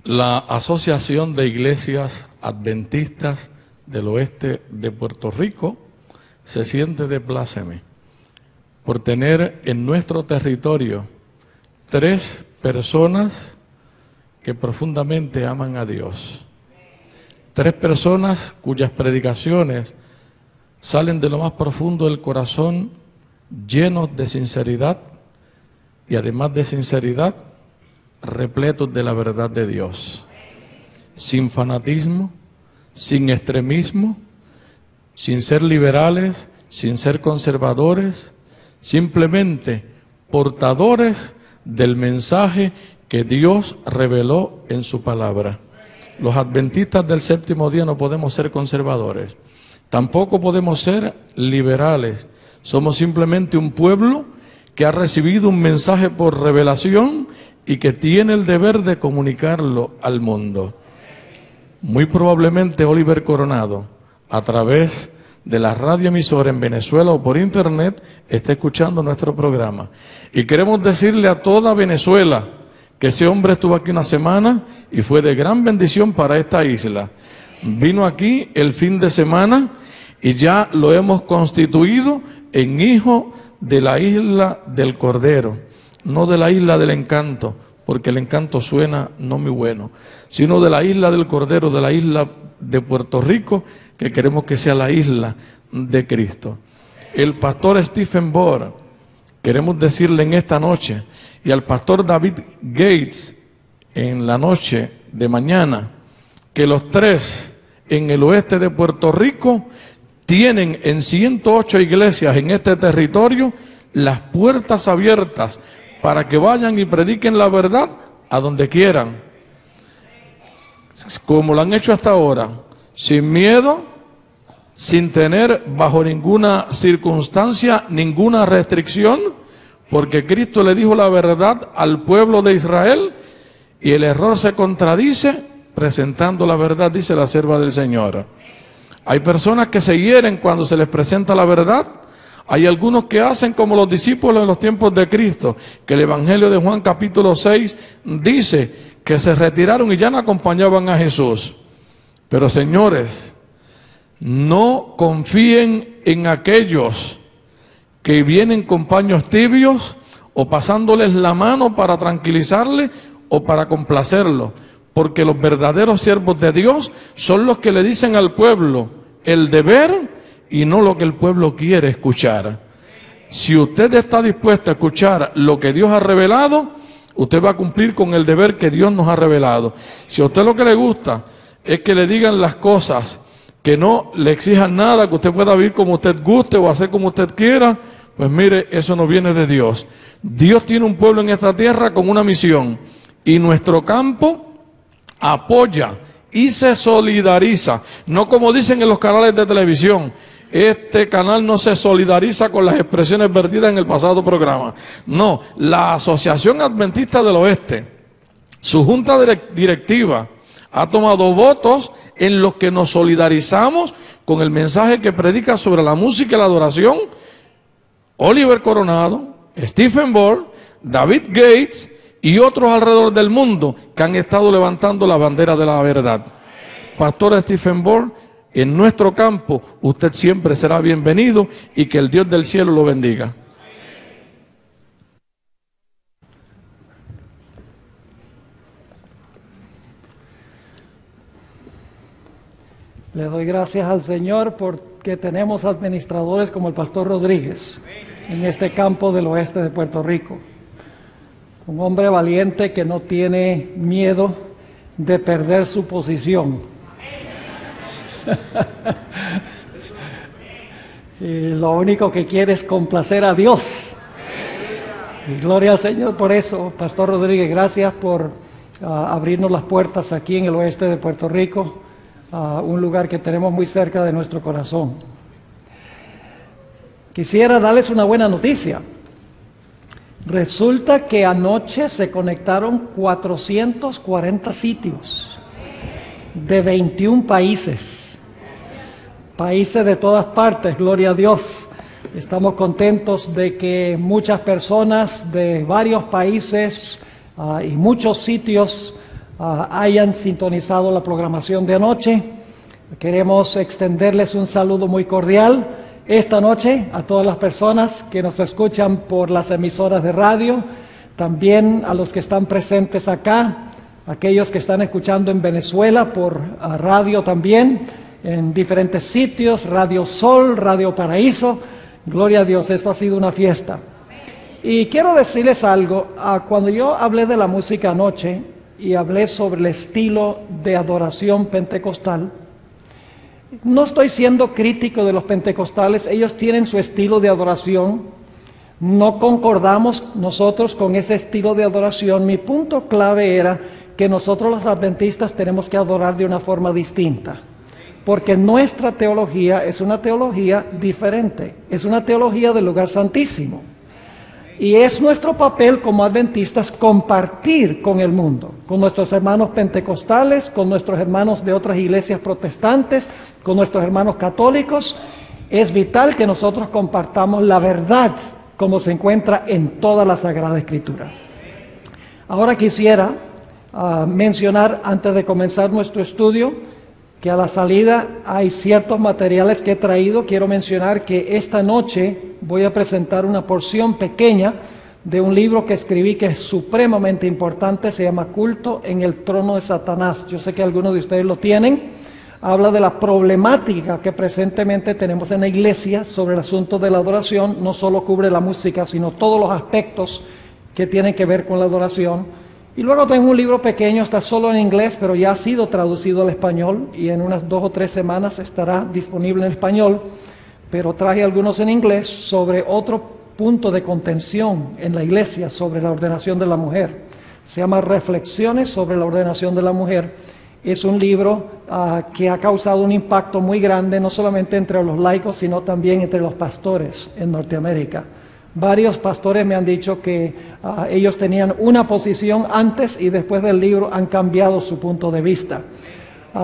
La Asociación de Iglesias Adventistas del Oeste de Puerto Rico se siente de pláceme por tener en nuestro territorio 3 personas que profundamente aman a Dios. 3 personas cuyas predicaciones salen de lo más profundo del corazón, llenos de sinceridad y además de sinceridad, repletos de la verdad de Dios, sin fanatismo, sin extremismo, sin ser liberales, sin ser conservadores, simplemente portadores del mensaje que Dios reveló en su palabra. Los adventistas del séptimo día no podemos ser conservadores, tampoco podemos ser liberales, somos simplemente un pueblo que ha recibido un mensaje por revelación y que tiene el deber de comunicarlo al mundo. Muy probablemente Oliver Coronado, a través de la radioemisora en Venezuela o por internet, está escuchando nuestro programa. Y queremos decirle a toda Venezuela que ese hombre estuvo aquí una semana y fue de gran bendición para esta isla. Vino aquí el fin de semana y ya lo hemos constituido en hijo de la isla del Cordero, no de la isla del encanto, porque el encanto suena no muy bueno, sino de la isla del Cordero, de la isla de Puerto Rico, que queremos que sea la isla de Cristo. El pastor Stephen Bohr, queremos decirle en esta noche, y al pastor David Gates en la noche de mañana, que los 3 en el oeste de Puerto Rico tienen en 108 iglesias en este territorio las puertas abiertas para que vayan y prediquen la verdad a donde quieran, como lo han hecho hasta ahora, sin miedo, sin tener bajo ninguna circunstancia, ninguna restricción, porque Cristo le dijo la verdad al pueblo de Israel y el error se contradice presentando la verdad, dice la sierva del Señor. Hay personas que se hieren cuando se les presenta la verdad. Hay algunos que hacen como los discípulos en los tiempos de Cristo, que el Evangelio de Juan capítulo 6 dice que se retiraron y ya no acompañaban a Jesús. Pero señores, no confíen en aquellos que vienen con paños tibios o pasándoles la mano para tranquilizarles o para complacerlos, porque los verdaderos siervos de Dios son los que le dicen al pueblo el deber y no lo que el pueblo quiere escuchar. Si usted está dispuesto a escuchar lo que Dios ha revelado, usted va a cumplir con el deber que Dios nos ha revelado. Si a usted lo que le gusta es que le digan las cosas, que no le exijan nada, que usted pueda vivir como usted guste o hacer como usted quiera, pues mire, eso no viene de Dios. Dios tiene un pueblo en esta tierra con una misión y nuestro campo apoya y se solidariza, no como dicen en los canales de televisión. Este canal no se solidariza con las expresiones vertidas en el pasado programa. No, la Asociación Adventista del Oeste, su junta directiva, ha tomado votos en los que nos solidarizamos con el mensaje que predica sobre la música y la adoración Oliver Coronado, Stephen Bohr, David Gates y otros alrededor del mundo que han estado levantando la bandera de la verdad. Pastor Stephen Bohr, en nuestro campo usted siempre será bienvenido y que el Dios del cielo lo bendiga. Le doy gracias al Señor porque tenemos administradores como el pastor Rodríguez en este campo del oeste de Puerto Rico. Un hombre valiente que no tiene miedo de perder su posición. Y lo único que quiere es complacer a Dios. Y gloria al Señor por eso. Pastor Rodríguez, gracias por abrirnos las puertas aquí en el oeste de Puerto Rico. Un lugar que tenemos muy cerca de nuestro corazón. Quisiera darles una buena noticia. Resulta que anoche se conectaron 440 sitios de 21 países. Países de todas partes, gloria a Dios. Estamos contentos de que muchas personas de varios países y muchos sitios hayan sintonizado la programación de anoche. Queremos extenderles un saludo muy cordial esta noche a todas las personas que nos escuchan por las emisoras de radio, también a los que están presentes acá, aquellos que están escuchando en Venezuela por radio también, en diferentes sitios, Radio Sol, Radio Paraíso. Gloria a Dios, esto ha sido una fiesta. Y quiero decirles algo, cuando yo hablé de la música anoche y hablé sobre el estilo de adoración pentecostal, no estoy siendo crítico de los pentecostales, ellos tienen su estilo de adoración, no concordamos nosotros con ese estilo de adoración. Mi punto clave era que nosotros los adventistas tenemos que adorar de una forma distinta, porque nuestra teología es una teología diferente, es una teología del lugar santísimo. Y es nuestro papel como adventistas compartir con el mundo, con nuestros hermanos pentecostales, con nuestros hermanos de otras iglesias protestantes, con nuestros hermanos católicos. Es vital que nosotros compartamos la verdad como se encuentra en toda la Sagrada Escritura. Ahora quisiera mencionar, antes de comenzar nuestro estudio, que a la salida hay ciertos materiales que he traído. Quiero mencionar que esta noche voy a presentar una porción pequeña de un libro que escribí que es supremamente importante, se llama Culto en el Trono de Satanás. Yo sé que algunos de ustedes lo tienen. Habla de la problemática que presentemente tenemos en la iglesia sobre el asunto de la adoración. No solo cubre la música, sino todos los aspectos que tienen que ver con la adoración. Y luego tengo un libro pequeño, está solo en inglés, pero ya ha sido traducido al español y en unas 2 o 3 semanas estará disponible en español, pero traje algunos en inglés sobre otro punto de contención en la iglesia sobre la ordenación de la mujer. Se llama Reflexiones sobre la ordenación de la mujer. Es un libro que ha causado un impacto muy grande, no solamente entre los laicos, sino también entre los pastores en Norteamérica. Varios pastores me han dicho que ellos tenían una posición antes y después del libro han cambiado su punto de vista.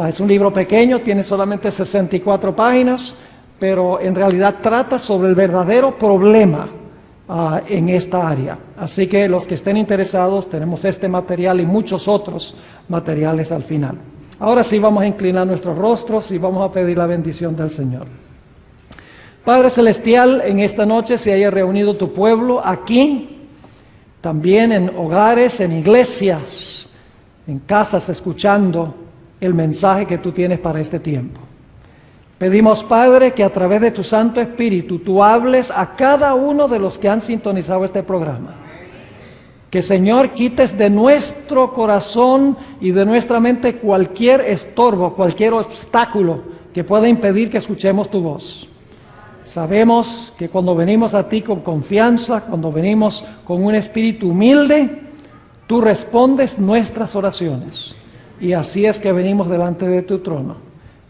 Es un libro pequeño, tiene solamente 64 páginas, pero en realidad trata sobre el verdadero problema en esta área. Así que los que estén interesados, tenemos este material y muchos otros materiales al final. Ahora sí vamos a inclinar nuestros rostros y vamos a pedir la bendición del Señor. Padre Celestial, en esta noche se haya reunido tu pueblo aquí, también en hogares, en iglesias, en casas, escuchando el mensaje que tú tienes para este tiempo. Pedimos, Padre, que a través de tu Santo Espíritu tú hables a cada uno de los que han sintonizado este programa. Que, Señor, quites de nuestro corazón y de nuestra mente cualquier estorbo, cualquier obstáculo que pueda impedir que escuchemos tu voz. Sabemos que cuando venimos a ti con confianza, cuando venimos con un espíritu humilde, tú respondes nuestras oraciones. Y así es que venimos delante de tu trono,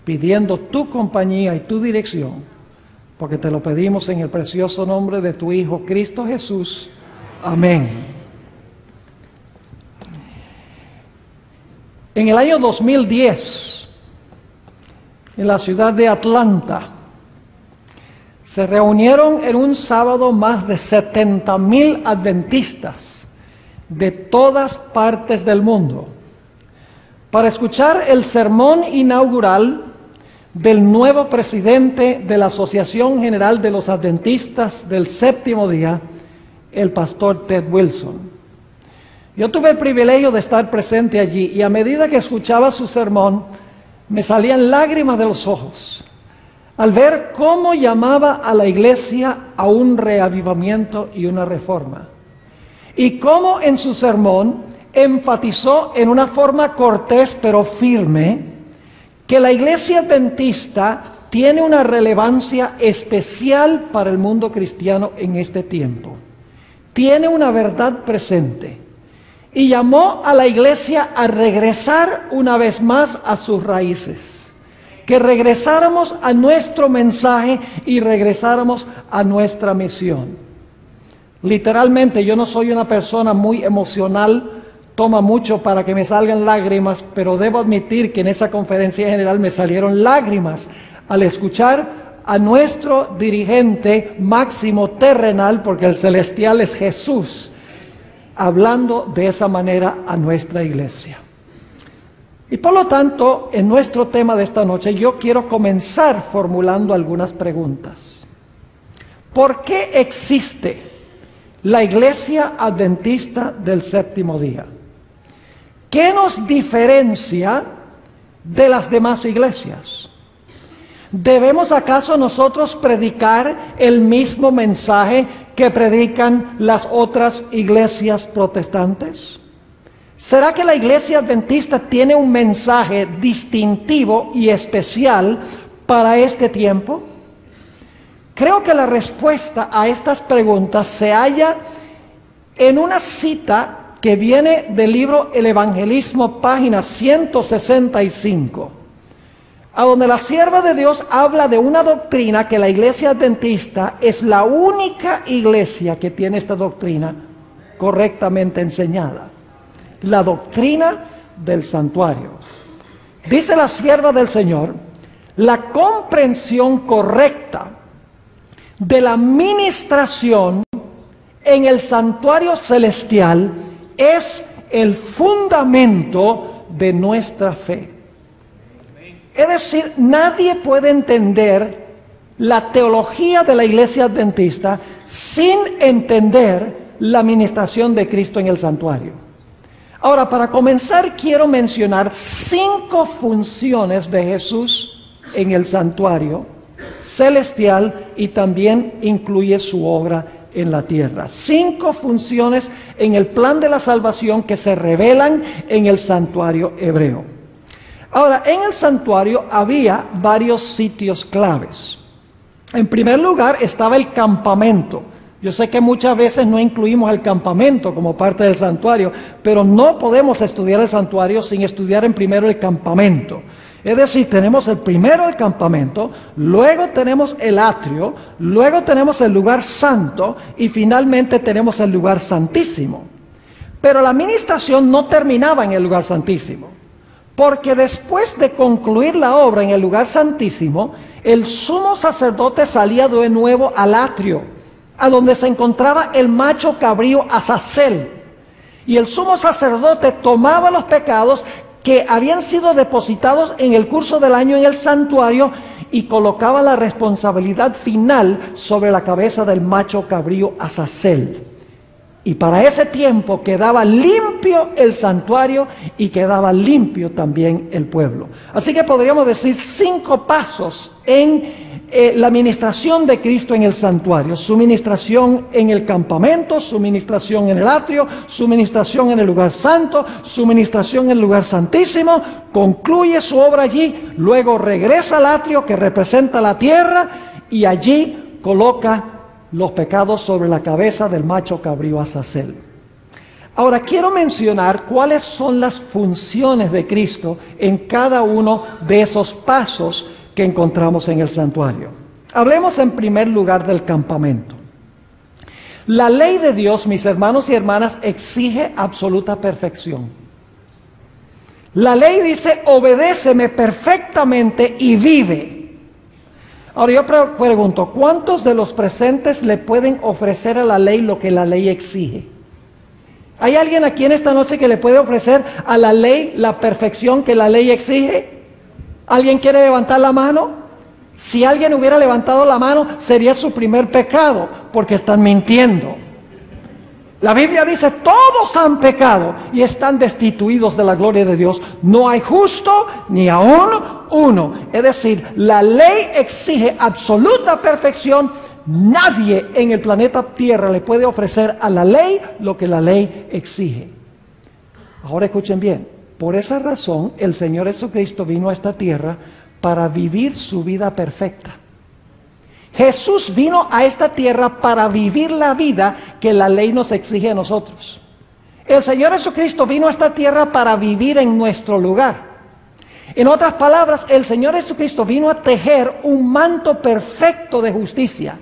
pidiendo tu compañía y tu dirección, porque te lo pedimos en el precioso nombre de tu Hijo Cristo Jesús. Amén. En el año 2010, en la ciudad de Atlanta, se reunieron en un sábado más de 70,000 adventistas de todas partes del mundo para escuchar el sermón inaugural del nuevo presidente de la Asociación General de los Adventistas del Séptimo Día, el pastor Ted Wilson. Yo tuve el privilegio de estar presente allí y a medida que escuchaba su sermón me salían lágrimas de los ojos al ver cómo llamaba a la iglesia a un reavivamiento y una reforma. Y cómo en su sermón enfatizó en una forma cortés pero firme que la iglesia adventista tiene una relevancia especial para el mundo cristiano en este tiempo. Tiene una verdad presente. Y llamó a la iglesia a regresar una vez más a sus raíces. Que regresáramos a nuestro mensaje y regresáramos a nuestra misión. Literalmente, yo no soy una persona muy emocional, toma mucho para que me salgan lágrimas, pero debo admitir que en esa conferencia general me salieron lágrimas al escuchar a nuestro dirigente máximo terrenal, porque el celestial es Jesús, hablando de esa manera a nuestra iglesia. Y por lo tanto, en nuestro tema de esta noche, yo quiero comenzar formulando algunas preguntas. ¿Por qué existe la Iglesia Adventista del Séptimo Día? ¿Qué nos diferencia de las demás iglesias? ¿Debemos acaso nosotros predicar el mismo mensaje que predican las otras iglesias protestantes? ¿Será que la Iglesia Adventista tiene un mensaje distintivo y especial para este tiempo? Creo que la respuesta a estas preguntas se halla en una cita que viene del libro El Evangelismo, página 165, a donde la sierva de Dios habla de una doctrina que la Iglesia Adventista es la única iglesia que tiene esta doctrina correctamente enseñada. La doctrina del santuario. Dice la sierva del Señor, la comprensión correcta de la ministración en el santuario celestial es el fundamento de nuestra fe. Es decir, nadie puede entender la teología de la Iglesia Adventista sin entender la ministración de Cristo en el santuario. Ahora, para comenzar, quiero mencionar 5 funciones de Jesús en el santuario celestial y también incluye su obra en la tierra. 5 funciones en el plan de la salvación que se revelan en el santuario hebreo. Ahora, en el santuario había varios sitios claves. En primer lugar estaba el campamento. Yo sé que muchas veces no incluimos el campamento como parte del santuario, pero no podemos estudiar el santuario sin estudiar en primero el campamento. Es decir, tenemos el primero el campamento, luego tenemos el atrio, luego tenemos el lugar santo y finalmente tenemos el lugar santísimo. Pero la ministración no terminaba en el lugar santísimo, porque después de concluir la obra en el lugar santísimo, el sumo sacerdote salía de nuevo al atrio, a donde se encontraba el macho cabrío Azazel. Y el sumo sacerdote tomaba los pecados que habían sido depositados en el curso del año en el santuario y colocaba la responsabilidad final sobre la cabeza del macho cabrío Azazel. Y para ese tiempo quedaba limpio el santuario y quedaba limpio también el pueblo. Así que podríamos decir 5 pasos en la ministración de Cristo en el santuario: su ministración en el campamento, su ministración en el atrio, su ministración en el lugar santo, su ministración en el lugar santísimo, concluye su obra allí, luego regresa al atrio que representa la tierra y allí coloca los pecados sobre la cabeza del macho cabrío Azazel. Ahora quiero mencionar cuáles son las funciones de Cristo en cada uno de esos pasos que encontramos en el santuario. Hablemos en primer lugar del campamento. La ley de Dios, mis hermanos y hermanas, exige absoluta perfección. La ley dice, obedéceme perfectamente y vive. Ahora yo pregunto, ¿cuántos de los presentes le pueden ofrecer a la ley lo que la ley exige? ¿Hay alguien aquí en esta noche que le puede ofrecer a la ley la perfección que la ley exige? ¿Alguien quiere levantar la mano? Si alguien hubiera levantado la mano, sería su primer pecado, porque están mintiendo. La Biblia dice, todos han pecado y están destituidos de la gloria de Dios. No hay justo ni aún uno. Es decir, la ley exige absoluta perfección. Nadie en el planeta Tierra le puede ofrecer a la ley lo que la ley exige. Ahora escuchen bien. Por esa razón, el Señor Jesucristo vino a esta tierra para vivir su vida perfecta. Jesús vino a esta tierra para vivir la vida que la ley nos exige a nosotros. El Señor Jesucristo vino a esta tierra para vivir en nuestro lugar. En otras palabras, el Señor Jesucristo vino a tejer un manto perfecto de justicia.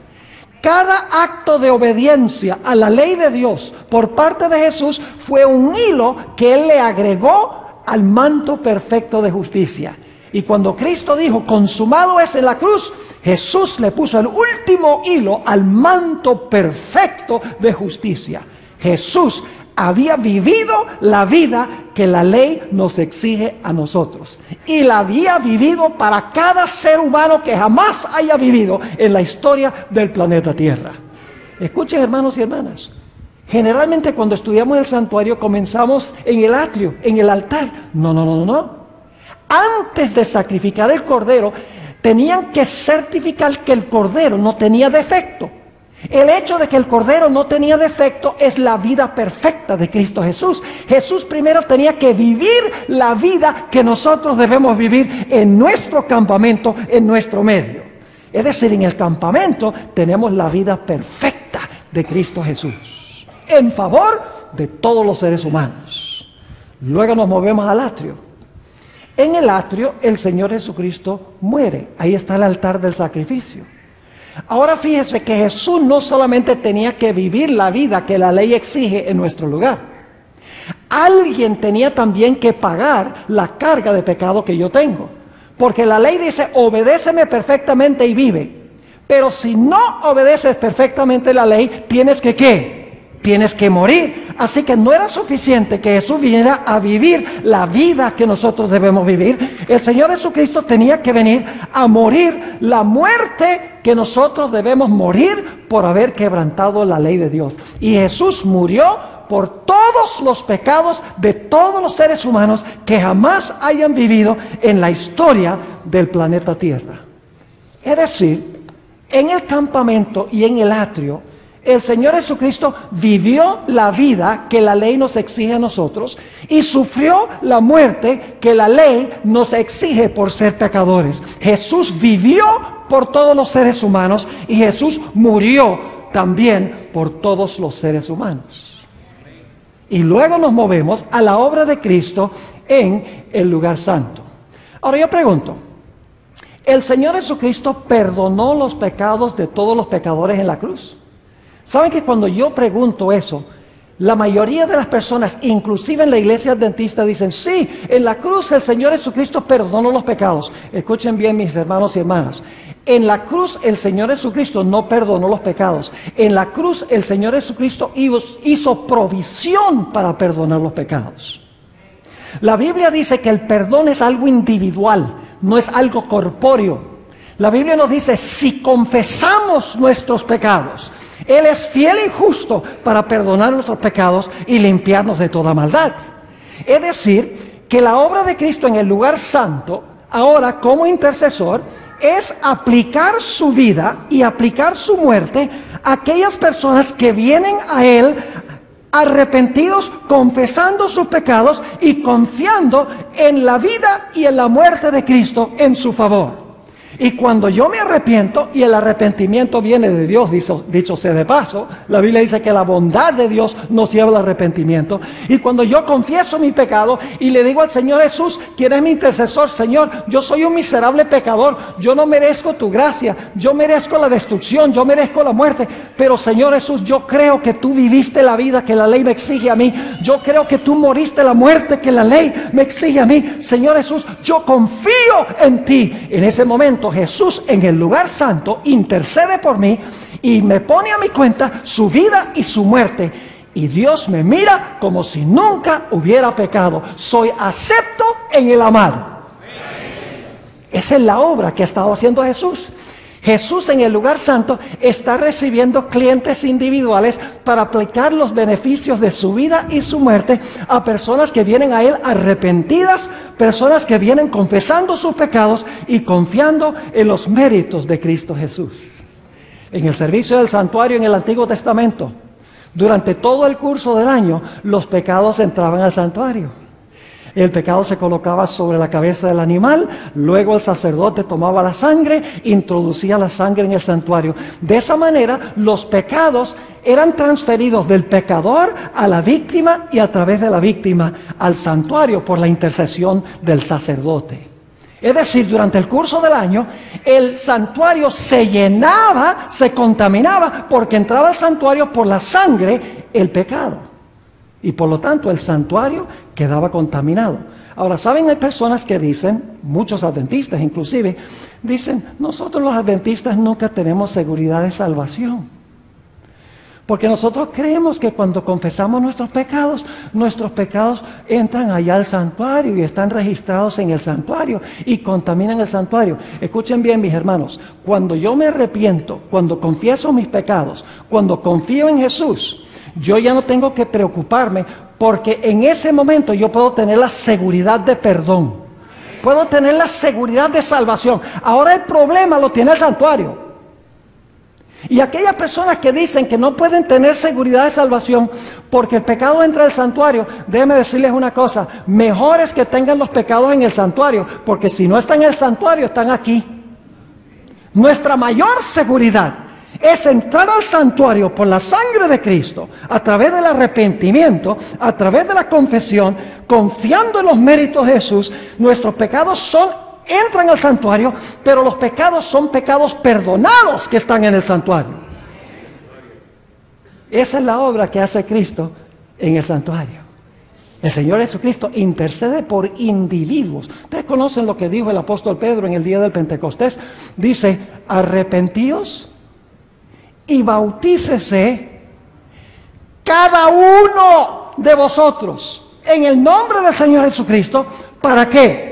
Cada acto de obediencia a la ley de Dios por parte de Jesús fue un hilo que Él le agregó al manto perfecto de justicia. Y cuando Cristo dijo, consumado es en la cruz, Jesús le puso el último hilo al manto perfecto de justicia. Jesús había vivido la vida que la ley nos exige a nosotros. Y la había vivido para cada ser humano que jamás haya vivido en la historia del planeta Tierra. Escuchen, hermanos y hermanas. Generalmente cuando estudiamos el santuario comenzamos en el atrio, en el altar. No. Antes de sacrificar el cordero, tenían que certificar que el cordero no tenía defecto. El hecho de que el cordero no tenía defecto es la vida perfecta de Cristo Jesús. Jesús primero tenía que vivir la vida que nosotros debemos vivir en nuestro campamento, en nuestro medio. Es decir, en el campamento tenemos la vida perfecta de Cristo Jesús, en favor de todos los seres humanos. Luego nos movemos al atrio. En el atrio el Señor Jesucristo muere. Ahí está el altar del sacrificio. Ahora fíjense que Jesús no solamente tenía que vivir la vida que la ley exige en nuestro lugar. Alguien tenía también que pagar la carga de pecado que yo tengo. Porque la ley dice, obedéceme perfectamente y vive. Pero si no obedeces perfectamente la ley, tienes que ¿qué? Tienes que morir. Así que no era suficiente que Jesús viniera a vivir la vida que nosotros debemos vivir. El Señor Jesucristo tenía que venir a morir la muerte que nosotros debemos morir por haber quebrantado la ley de Dios. Y Jesús murió por todos los pecados de todos los seres humanos que jamás hayan vivido en la historia del planeta Tierra. Es decir, en el campamento y en el atrio, el Señor Jesucristo vivió la vida que la ley nos exige a nosotros y sufrió la muerte que la ley nos exige por ser pecadores. Jesús vivió por todos los seres humanos y Jesús murió también por todos los seres humanos. Y luego nos movemos a la obra de Cristo en el lugar santo. Ahora yo pregunto, ¿el Señor Jesucristo perdonó los pecados de todos los pecadores en la cruz? ¿Saben que cuando yo pregunto eso, la mayoría de las personas, inclusive en la iglesia adventista, dicen, sí, en la cruz el Señor Jesucristo perdonó los pecados? Escuchen bien, mis hermanos y hermanas. En la cruz el Señor Jesucristo no perdonó los pecados. En la cruz el Señor Jesucristo hizo provisión para perdonar los pecados. La Biblia dice que el perdón es algo individual, no es algo corpóreo. La Biblia nos dice, si confesamos nuestros pecados, Él es fiel y justo para perdonar nuestros pecados y limpiarnos de toda maldad. Es decir, que la obra de Cristo en el lugar santo, ahora como intercesor, es aplicar su vida y aplicar su muerte a aquellas personas que vienen a Él arrepentidos, confesando sus pecados y confiando en la vida y en la muerte de Cristo en su favor. Y cuando yo me arrepiento, y el arrepentimiento viene de Dios, dicho sea de paso, la Biblia dice que la bondad de Dios nos lleva al arrepentimiento. Y cuando yo confieso mi pecado y le digo al Señor Jesús, quien es mi intercesor, Señor, yo soy un miserable pecador, yo no merezco tu gracia, yo merezco la destrucción, yo merezco la muerte, pero Señor Jesús, yo creo que tú viviste la vida que la ley me exige a mí, yo creo que tú moriste la muerte que la ley me exige a mí, Señor Jesús, yo confío en ti. En ese momento Jesús en el lugar santo intercede por mí y me pone a mi cuenta su vida y su muerte. Y Dios me mira como si nunca hubiera pecado. Soy acepto en el amado. Esa es la obra que ha estado haciendo Jesús. Jesús en el lugar santo está recibiendo clientes individuales para aplicar los beneficios de su vida y su muerte a personas que vienen a Él arrepentidas, personas que vienen confesando sus pecados y confiando en los méritos de Cristo Jesús. En el servicio del santuario en el Antiguo Testamento, durante todo el curso del año, los pecados entraban al santuario. El pecado se colocaba sobre la cabeza del animal, luego el sacerdote tomaba la sangre, introducía la sangre en el santuario. De esa manera, los pecados eran transferidos del pecador a la víctima y a través de la víctima al santuario por la intercesión del sacerdote. Es decir, durante el curso del año, el santuario se llenaba, se contaminaba, porque entraba al santuario por la sangre el pecado. Y por lo tanto el santuario quedaba contaminado. Ahora, ¿saben? Hay personas que dicen, muchos adventistas inclusive, dicen, nosotros los adventistas nunca tenemos seguridad de salvación. Porque nosotros creemos que cuando confesamos nuestros pecados entran allá al santuario y están registrados en el santuario y contaminan el santuario. Escuchen bien, mis hermanos, cuando yo me arrepiento, cuando confieso mis pecados, cuando confío en Jesús, yo ya no tengo que preocuparme, porque en ese momento yo puedo tener la seguridad de perdón, puedo tener la seguridad de salvación. Ahora el problema lo tiene el santuario. Y aquellas personas que dicen que no pueden tener seguridad de salvación porque el pecado entra al santuario, déjenme decirles una cosa: mejor es que tengan los pecados en el santuario, porque si no están en el santuario, están aquí. Nuestra mayor seguridad es entrar al santuario por la sangre de Cristo, a través del arrepentimiento, a través de la confesión, confiando en los méritos de Jesús. Nuestros pecados entran al santuario, pero los pecados son pecados perdonados que están en el santuario. Esa es la obra que hace Cristo en el santuario. El Señor Jesucristo intercede por individuos. Ustedes conocen lo que dijo el apóstol Pedro en el día del Pentecostés. Dice: arrepentíos y bautícese cada uno de vosotros en el nombre del Señor Jesucristo. ¿Para qué?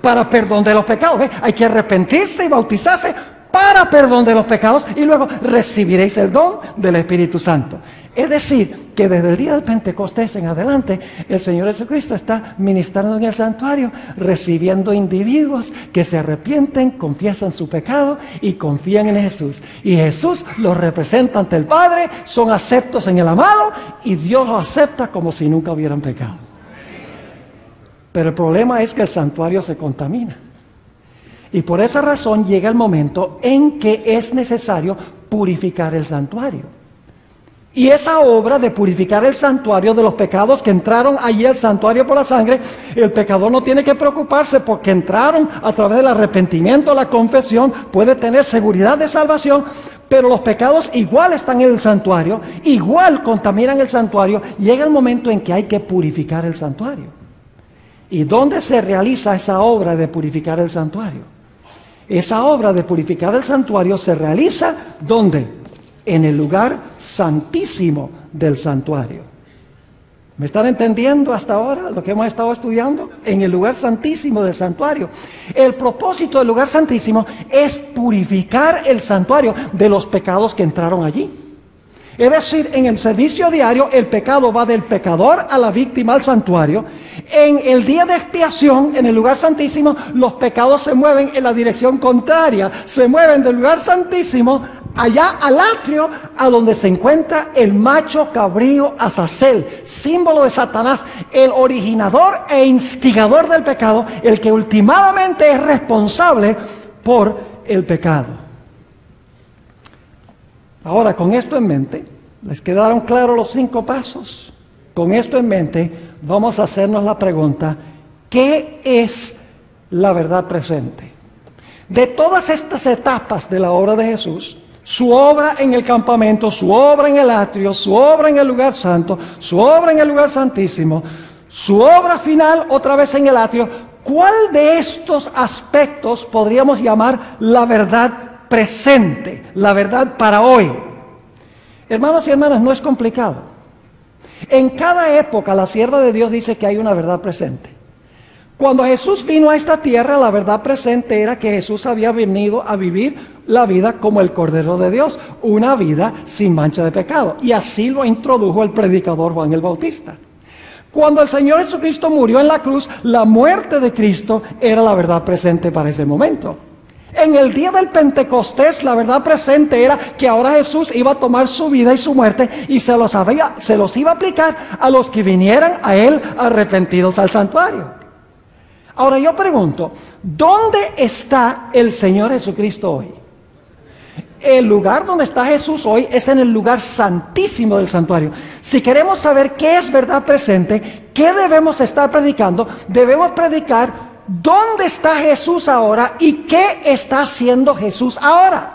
Para perdón de los pecados. Hay que arrepentirse y bautizarse para perdón de los pecados, y luego recibiréis el don del Espíritu Santo. Es decir, que desde el día del Pentecostés en adelante, el Señor Jesucristo está ministrando en el santuario, recibiendo individuos que se arrepienten, confiesan su pecado y confían en Jesús. Y Jesús los representa ante el Padre, son aceptos en el amado, y Dios los acepta como si nunca hubieran pecado. Pero el problema es que el santuario se contamina. Y por esa razón llega el momento en que es necesario purificar el santuario. Y esa obra de purificar el santuario de los pecados que entraron allí al santuario por la sangre, el pecador no tiene que preocuparse, porque entraron a través del arrepentimiento, la confesión, puede tener seguridad de salvación. Pero los pecados igual están en el santuario, igual contaminan el santuario. Llega el momento en que hay que purificar el santuario. ¿Y dónde se realiza esa obra de purificar el santuario? Esa obra de purificar el santuario se realiza, ¿dónde? En el lugar santísimo del santuario. ¿Me están entendiendo hasta ahora lo que hemos estado estudiando? En el lugar santísimo del santuario. El propósito del lugar santísimo es purificar el santuario de los pecados que entraron allí. Es decir, en el servicio diario el pecado va del pecador a la víctima al santuario. En el día de expiación, en el lugar santísimo, los pecados se mueven en la dirección contraria. Se mueven del lugar santísimo allá al atrio, a donde se encuentra el macho cabrío Azazel, símbolo de Satanás, el originador e instigador del pecado, el que últimamente es responsable por el pecado. Ahora, con esto en mente, ¿les quedaron claros los 5 pasos? Con esto en mente, vamos a hacernos la pregunta: ¿qué es la verdad presente? De todas estas etapas de la obra de Jesús, su obra en el campamento, su obra en el atrio, su obra en el lugar santo, su obra en el lugar santísimo, su obra final otra vez en el atrio, ¿cuál de estos aspectos podríamos llamar la verdad presente, la verdad para hoy? Hermanos y hermanas, no es complicado. En cada época la sierva de Dios dice que hay una verdad presente. Cuando Jesús vino a esta tierra, la verdad presente era que Jesús había venido a vivir la vida como el Cordero de Dios, una vida sin mancha de pecado, y así lo introdujo el predicador Juan el Bautista. Cuando el Señor Jesucristo murió en la cruz, la muerte de Cristo era la verdad presente para ese momento. En el día del Pentecostés, la verdad presente era que ahora Jesús iba a tomar su vida y su muerte y se los iba a aplicar a los que vinieran a Él arrepentidos al santuario. Ahora yo pregunto, ¿dónde está el Señor Jesucristo hoy? El lugar donde está Jesús hoy es en el lugar santísimo del santuario. Si queremos saber qué es verdad presente, qué debemos estar predicando, debemos predicar ¿dónde está Jesús ahora y qué está haciendo Jesús ahora?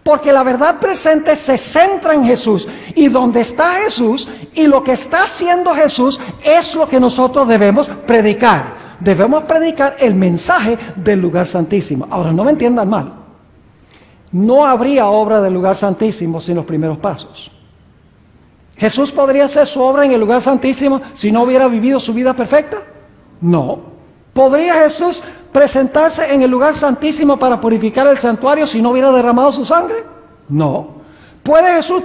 Porque la verdad presente se centra en Jesús, y donde está Jesús y lo que está haciendo Jesús es lo que nosotros debemos predicar. Debemos predicar el mensaje del lugar santísimo. Ahora, no me entiendan mal. No habría obra del lugar santísimo sin los primeros pasos. ¿Jesús podría hacer su obra en el lugar santísimo si no hubiera vivido su vida perfecta? No. ¿Podría Jesús presentarse en el lugar santísimo para purificar el santuario si no hubiera derramado su sangre? No. ¿Puede Jesús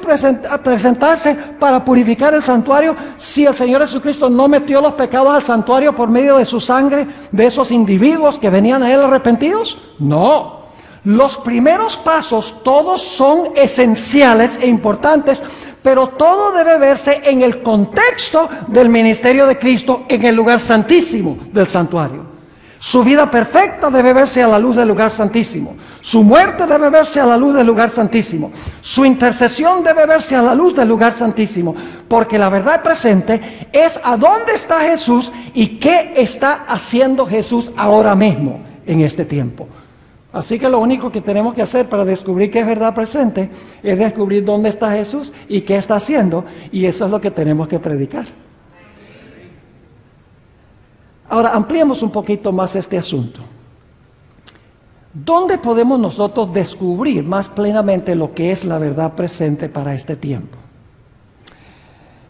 presentarse para purificar el santuario si el Señor Jesucristo no metió los pecados al santuario por medio de su sangre de esos individuos que venían a Él arrepentidos? No. Los primeros pasos todos son esenciales e importantes, pero todo debe verse en el contexto del ministerio de Cristo en el lugar santísimo del santuario. Su vida perfecta debe verse a la luz del lugar santísimo. Su muerte debe verse a la luz del lugar santísimo. Su intercesión debe verse a la luz del lugar santísimo. Porque la verdad presente es a dónde está Jesús y qué está haciendo Jesús ahora mismo en este tiempo. Así que lo único que tenemos que hacer para descubrir qué es verdad presente es descubrir dónde está Jesús y qué está haciendo. Y eso es lo que tenemos que predicar. Ahora, ampliemos un poquito más este asunto. ¿Dónde podemos nosotros descubrir más plenamente lo que es la verdad presente para este tiempo?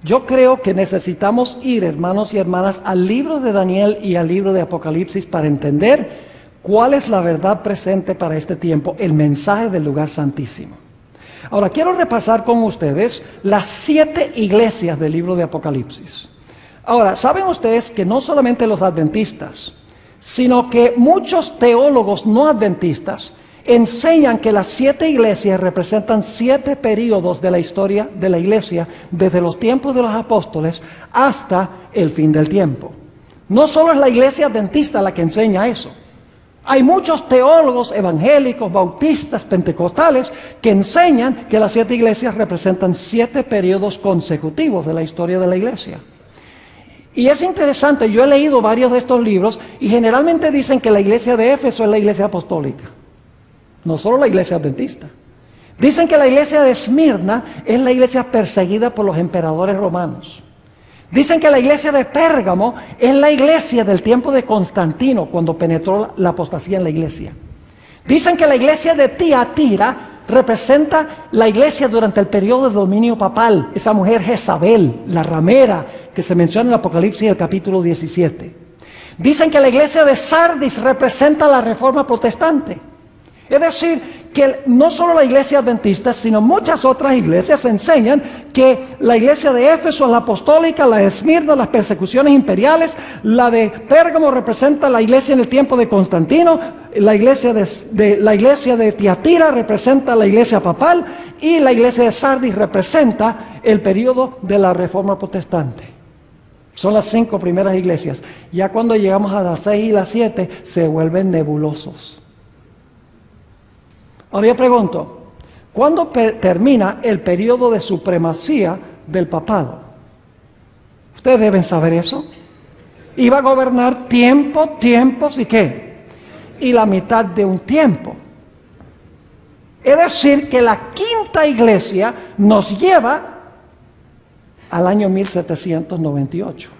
Yo creo que necesitamos ir, hermanos y hermanas, al libro de Daniel y al libro de Apocalipsis para entender cuál es la verdad presente para este tiempo, el mensaje del lugar santísimo. Ahora, quiero repasar con ustedes las 7 iglesias del libro de Apocalipsis. Ahora, ¿saben ustedes que no solamente los adventistas, sino que muchos teólogos no adventistas enseñan que las 7 iglesias representan 7 períodos de la historia de la iglesia, desde los tiempos de los apóstoles hasta el fin del tiempo? No solo es la iglesia adventista la que enseña eso. Hay muchos teólogos evangélicos, bautistas, pentecostales, que enseñan que las 7 iglesias representan 7 periodos consecutivos de la historia de la iglesia. Y es interesante, yo he leído varios de estos libros y generalmente dicen que la iglesia de Éfeso es la iglesia apostólica, no solo la iglesia adventista. Dicen que la iglesia de Esmirna es la iglesia perseguida por los emperadores romanos. Dicen que la iglesia de Pérgamo es la iglesia del tiempo de Constantino, cuando penetró la apostasía en la iglesia. Dicen que la iglesia de Tiatira representa la iglesia durante el periodo de dominio papal, esa mujer Jezabel, la ramera, que se menciona en el Apocalipsis del capítulo 17. Dicen que la iglesia de Sardis representa la reforma protestante. Es decir, que no solo la iglesia adventista, sino muchas otras iglesias enseñan que la iglesia de Éfeso es la apostólica, la de Esmirna, las persecuciones imperiales, la de Pérgamo representa la iglesia en el tiempo de Constantino, la iglesia de Tiatira representa la iglesia papal y la iglesia de Sardis representa el periodo de la reforma protestante. Son las 5 primeras iglesias. Ya cuando llegamos a las 6 y las 7 se vuelven nebulosos. Ahora yo pregunto, ¿cuándo termina el periodo de supremacía del papado? Ustedes deben saber eso. Iba a gobernar tiempos y ¿qué? Y la mitad de un tiempo. Es decir, que la 5ª iglesia nos lleva al año 1798.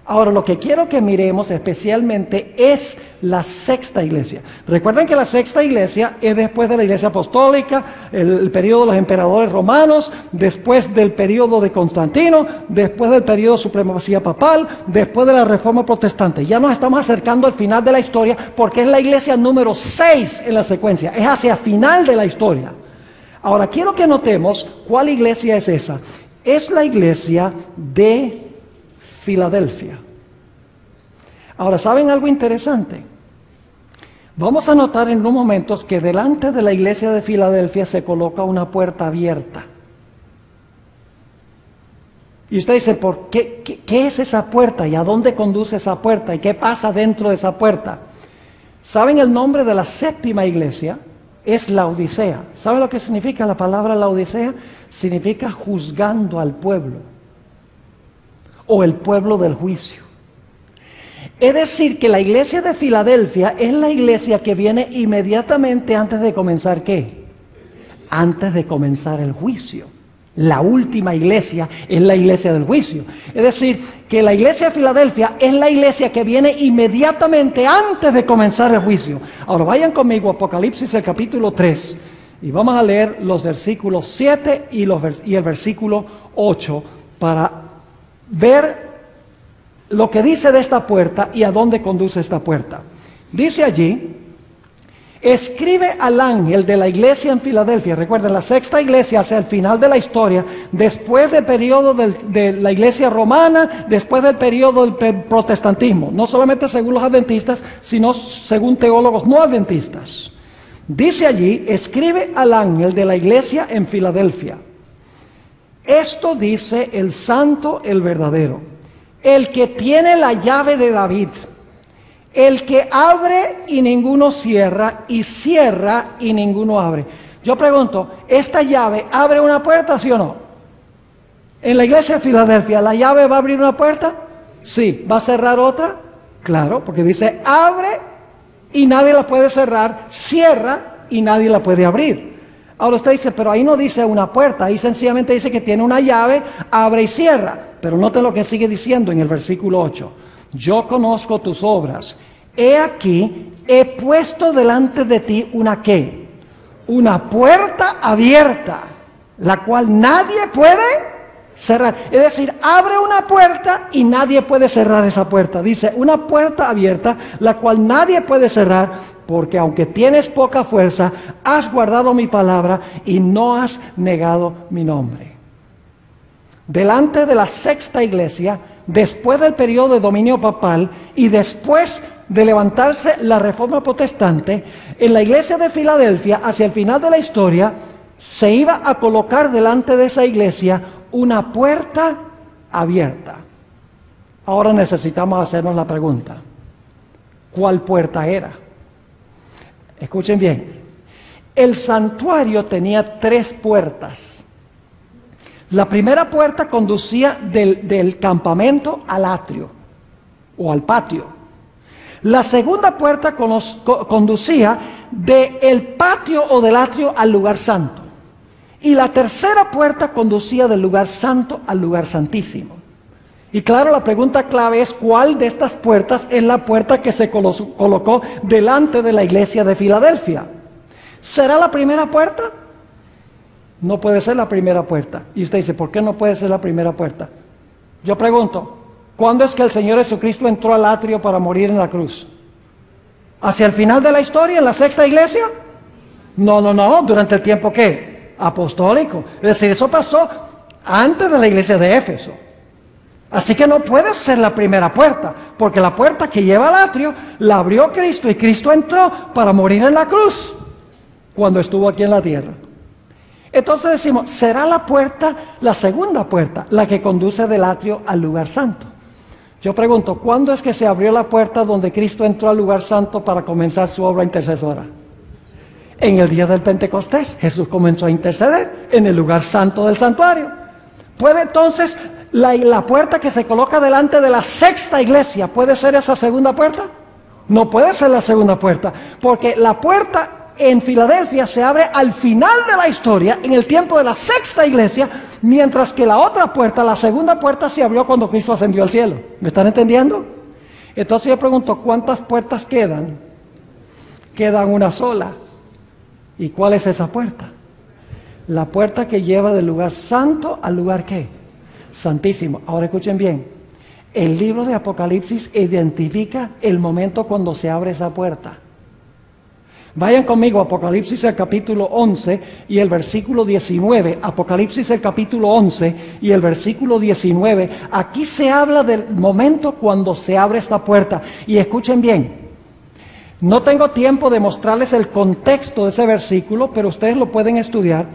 Ahora, lo que quiero que miremos especialmente es la 6ª iglesia. Recuerden que la 6ª iglesia es después de la iglesia apostólica, el periodo de los emperadores romanos, después del periodo de Constantino, después del periodo de supremacía papal, después de la reforma protestante. Ya nos estamos acercando al final de la historia porque es la iglesia número 6 en la secuencia, es hacia el final de la historia. Ahora, quiero que notemos cuál iglesia es esa. Es la iglesia de Filadelfia. Ahora, ¿saben algo interesante? Vamos a notar en unos momentos que delante de la iglesia de Filadelfia se coloca una puerta abierta. Y usted dice, ¿por qué? ¿Qué es esa puerta? ¿Y a dónde conduce esa puerta? ¿Y qué pasa dentro de esa puerta? ¿Saben el nombre de la 7ª iglesia? Es Laodicea. ¿Saben lo que significa la palabra Laodicea? Significa juzgando al pueblo. O el pueblo del juicio. Es decir, que la iglesia de Filadelfia es la iglesia que viene inmediatamente antes de comenzar ¿qué? Antes de comenzar el juicio. La última iglesia es la iglesia del juicio. Es decir, que la iglesia de Filadelfia es la iglesia que viene inmediatamente antes de comenzar el juicio. Ahora vayan conmigo a Apocalipsis el capítulo 3 y vamos a leer los versículos 7 y el versículo 8 para ver lo que dice de esta puerta y a dónde conduce esta puerta. Dice allí: escribe al ángel de la iglesia en Filadelfia. Recuerden, la sexta iglesia hacia el final de la historia, después del periodo de la iglesia romana, después del periodo del protestantismo, no solamente según los adventistas, sino según teólogos no adventistas. Dice allí: escribe al ángel de la iglesia en Filadelfia. Esto dice el santo, el verdadero, el que tiene la llave de David, el que abre y ninguno cierra, y cierra y ninguno abre. Yo pregunto, ¿esta llave abre una puerta, sí o no? En la iglesia de Filadelfia, ¿la llave va a abrir una puerta? Sí. ¿Va a cerrar otra? Claro, porque dice abre y nadie la puede cerrar, cierra y nadie la puede abrir. Ahora usted dice, pero ahí no dice una puerta, ahí sencillamente dice que tiene una llave, abre y cierra. Pero note lo que sigue diciendo en el versículo 8. Yo conozco tus obras. He aquí, he puesto delante de ti una ¿qué? Una puerta abierta, la cual nadie puede cerrar. Es decir, abre una puerta y nadie puede cerrar esa puerta. Dice, una puerta abierta, la cual nadie puede cerrar, porque aunque tienes poca fuerza, has guardado mi palabra y no has negado mi nombre. Delante de la sexta iglesia, después del periodo de dominio papal y después de levantarse la reforma protestante, en la iglesia de Filadelfia, hacia el final de la historia, se iba a colocar delante de esa iglesia una puerta abierta. Ahora necesitamos hacernos la pregunta: ¿cuál puerta era? Escuchen bien, el santuario tenía 3 puertas. La primera puerta conducía del campamento al atrio o al patio. La segunda puerta conducía del patio o del atrio al lugar santo. Y la tercera puerta conducía del lugar santo al lugar santísimo. Y claro, la pregunta clave es: ¿cuál de estas puertas es la puerta que se colocó delante de la iglesia de Filadelfia? ¿Será la primera puerta? No puede ser la primera puerta. Y usted dice, ¿por qué no puede ser la primera puerta? Yo pregunto, ¿cuándo es que el Señor Jesucristo entró al atrio para morir en la cruz? ¿Hacia el final de la historia, en la sexta iglesia? No, durante el tiempo ¿qué? Apostólico. Es decir, eso pasó antes de la iglesia de Éfeso. Así que no puede ser la primera puerta, porque la puerta que lleva al atrio la abrió Cristo, y Cristo entró para morir en la cruz cuando estuvo aquí en la tierra. Entonces decimos, ¿será la puerta, la segunda puerta, la que conduce del atrio al lugar santo? Yo pregunto, ¿cuándo es que se abrió la puerta donde Cristo entró al lugar santo para comenzar su obra intercesora? En el día del Pentecostés, Jesús comenzó a interceder en el lugar santo del santuario. ¿Puede entonces la puerta que se coloca delante de la sexta iglesia, puede ser esa segunda puerta? No puede ser la segunda puerta, porque la puerta en Filadelfia se abre al final de la historia, en el tiempo de la sexta iglesia, mientras que la otra puerta, la segunda puerta, se abrió cuando Cristo ascendió al cielo. ¿Me están entendiendo? Entonces yo pregunto, ¿cuántas puertas quedan? Quedan una sola. ¿Y cuál es esa puerta? La puerta que lleva del lugar santo al lugar ¿qué? Santísimo. Ahora escuchen bien, el libro de Apocalipsis identifica el momento cuando se abre esa puerta. Vayan conmigo a Apocalipsis el capítulo 11 y el versículo 19. Apocalipsis el capítulo 11 y el versículo 19. Aquí se habla del momento cuando se abre esta puerta. Y escuchen bien, no tengo tiempo de mostrarles el contexto de ese versículo, pero ustedes lo pueden estudiar.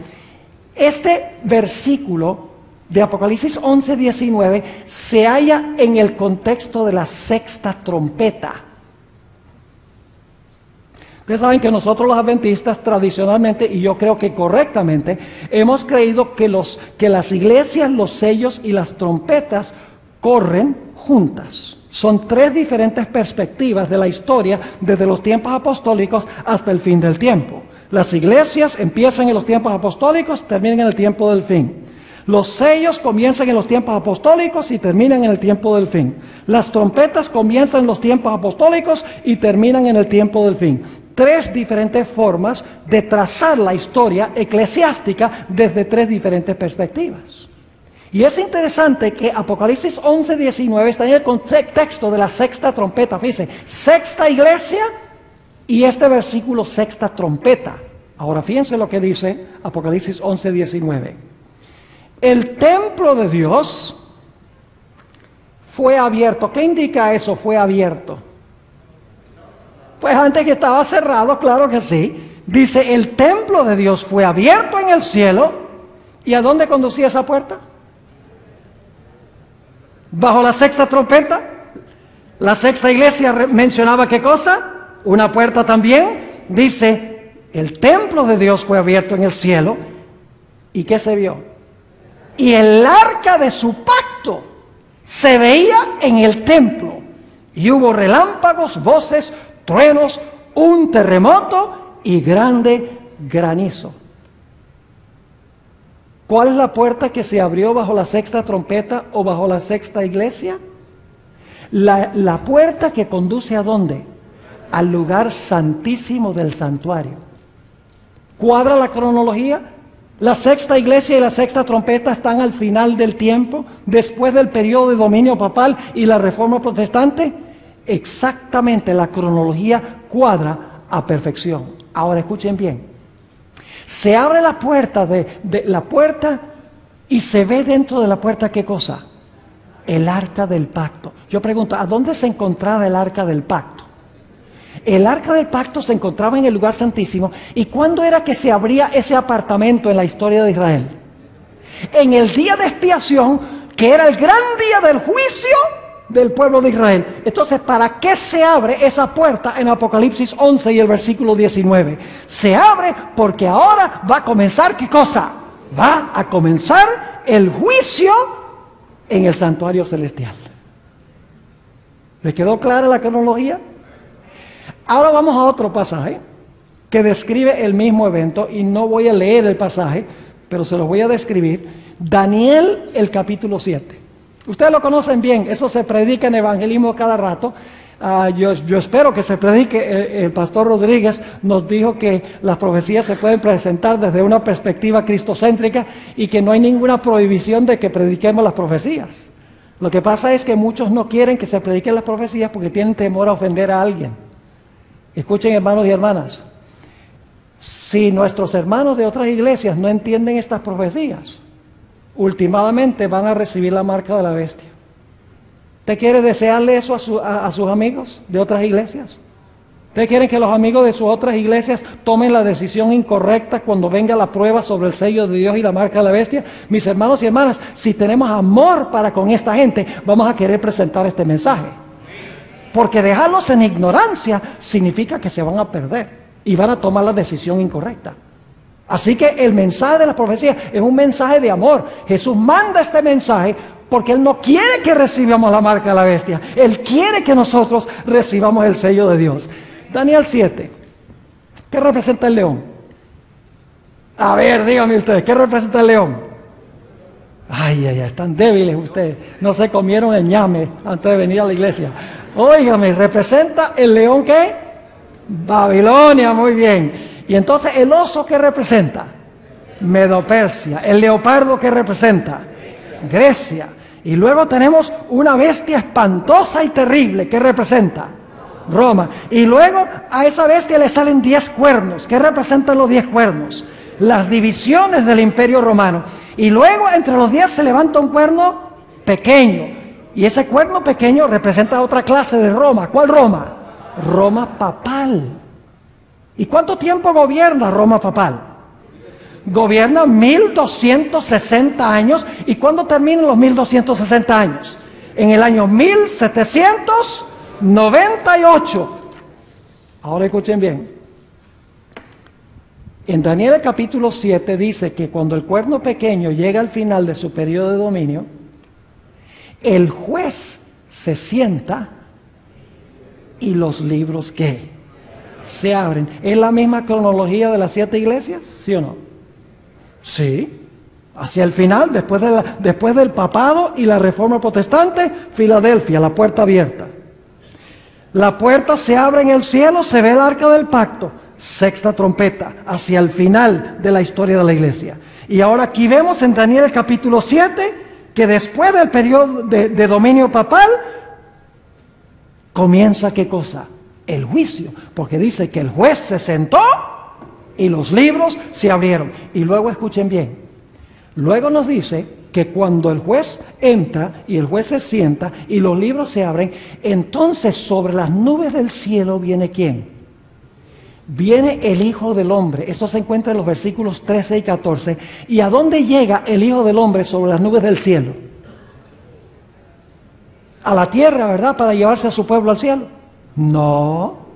Este versículo de Apocalipsis 11, 19 se halla en el contexto de la sexta trompeta. Ustedes saben que nosotros los adventistas tradicionalmente, y yo creo que correctamente, hemos creído que las iglesias, los sellos y las trompetas corren juntas. Son 3 diferentes perspectivas de la historia desde los tiempos apostólicos hasta el fin del tiempo. Las iglesias empiezan en los tiempos apostólicos, terminan en el tiempo del fin. Los sellos comienzan en los tiempos apostólicos y terminan en el tiempo del fin. Las trompetas comienzan en los tiempos apostólicos y terminan en el tiempo del fin. 3 diferentes formas de trazar la historia eclesiástica desde 3 diferentes perspectivas. Y es interesante que Apocalipsis 11:19 está en el contexto de la sexta trompeta. Fíjense, sexta iglesia y este versículo sexta trompeta. Ahora fíjense lo que dice Apocalipsis 11:19. El templo de Dios fue abierto. ¿Qué indica eso? Fue abierto. Pues antes que estaba cerrado, claro que sí. Dice, el templo de Dios fue abierto en el cielo. ¿Y a dónde conducía esa puerta? Bajo la sexta trompeta. La sexta iglesia mencionaba ¿qué cosa? Una puerta también. Dice, el templo de Dios fue abierto en el cielo. ¿Y qué se vio? Y el arca de su pacto se veía en el templo. Y hubo relámpagos, voces, truenos, un terremoto y grande granizo. ¿Cuál es la puerta que se abrió bajo la sexta trompeta o bajo la sexta iglesia? La puerta que conduce ¿a dónde? Al lugar santísimo del santuario. ¿Cuadra la cronología? La sexta iglesia y la sexta trompeta están al final del tiempo, después del periodo de dominio papal y la reforma protestante. Exactamente, la cronología cuadra a perfección. Ahora escuchen bien. Se abre la puerta de la puerta y se ve dentro de la puerta ¿qué cosa? El arca del pacto. Yo pregunto, ¿a dónde se encontraba el arca del pacto? El arca del pacto se encontraba en el lugar santísimo. ¿Y cuándo era que se abría ese apartamento en la historia de Israel? En el día de expiación, que era el gran día del juicio del pueblo de Israel. Entonces, ¿para qué se abre esa puerta en Apocalipsis 11 y el versículo 19? Se abre porque ahora va a comenzar ¿qué cosa? Va a comenzar el juicio en el santuario celestial. ¿Le quedó clara la cronología? Ahora vamos a otro pasaje que describe el mismo evento y no voy a leer el pasaje, pero se lo voy a describir. Daniel, el capítulo 7. Ustedes lo conocen bien, eso se predica en evangelismo cada rato. Yo espero que se predique. El pastor Rodríguez nos dijo que las profecías se pueden presentar desde una perspectiva cristocéntrica y que no hay ninguna prohibición de que prediquemos las profecías. Lo que pasa es que muchos no quieren que se prediquen las profecías porque tienen temor a ofender a alguien. Escuchen, hermanos y hermanas, si nuestros hermanos de otras iglesias no entienden estas profecías, últimamente van a recibir la marca de la bestia. ¿Usted quiere desearle eso a sus amigos de otras iglesias? ¿Ustedes quieren que los amigos de sus otras iglesias tomen la decisión incorrecta cuando venga la prueba sobre el sello de Dios y la marca de la bestia? Mis hermanos y hermanas, si tenemos amor para con esta gente, vamos a querer presentar este mensaje. Porque dejarlos en ignorancia significa que se van a perder y van a tomar la decisión incorrecta. Así que el mensaje de la profecía es un mensaje de amor. Jesús manda este mensaje porque Él no quiere que recibamos la marca de la bestia. Él quiere que nosotros recibamos el sello de Dios. Daniel 7. ¿Qué representa el león? A ver, díganme ustedes, ¿qué representa el león? Ay, están débiles ustedes. No se comieron el ñame antes de venir a la iglesia. Óigame, ¿representa el león qué? Babilonia, muy bien. Y entonces, ¿el oso qué representa? Medo-Persia. ¿El leopardo qué representa? Grecia. Y luego tenemos una bestia espantosa y terrible. ¿Qué representa? Roma. Y luego a esa bestia le salen 10 cuernos. ¿Qué representan los 10 cuernos? Las divisiones del Imperio Romano. Y luego entre los 10 se levanta un cuerno pequeño. Y ese cuerno pequeño representa otra clase de Roma. ¿Cuál Roma? Roma papal. ¿Y cuánto tiempo gobierna Roma papal? Gobierna 1260 años. ¿Y cuándo terminan los 1260 años? En el año 1798. Ahora escuchen bien. En Daniel el capítulo 7 dice que cuando el cuerno pequeño llega al final de su periodo de dominio, el juez se sienta y los libros ¿qué? Se abren. ¿Es la misma cronología de las 7 iglesias? ¿Sí o no? Sí. Hacia el final, después del papado y la reforma protestante, Filadelfia, la puerta abierta. La puerta se abre en el cielo, se ve el arca del pacto. Sexta trompeta, hacia el final de la historia de la iglesia. Y ahora aquí vemos en Daniel el capítulo 7 que después del periodo de dominio papal, comienza ¿qué cosa? El juicio, porque dice que el juez se sentó y los libros se abrieron. Y luego escuchen bien, luego nos dice que cuando el juez entra y el juez se sienta y los libros se abren, entonces sobre las nubes del cielo viene ¿quién? Viene el Hijo del Hombre. Esto se encuentra en los versículos 13 y 14. ¿Y a dónde llega el Hijo del Hombre sobre las nubes del cielo? A la tierra, ¿verdad? Para llevarse a su pueblo al cielo. No.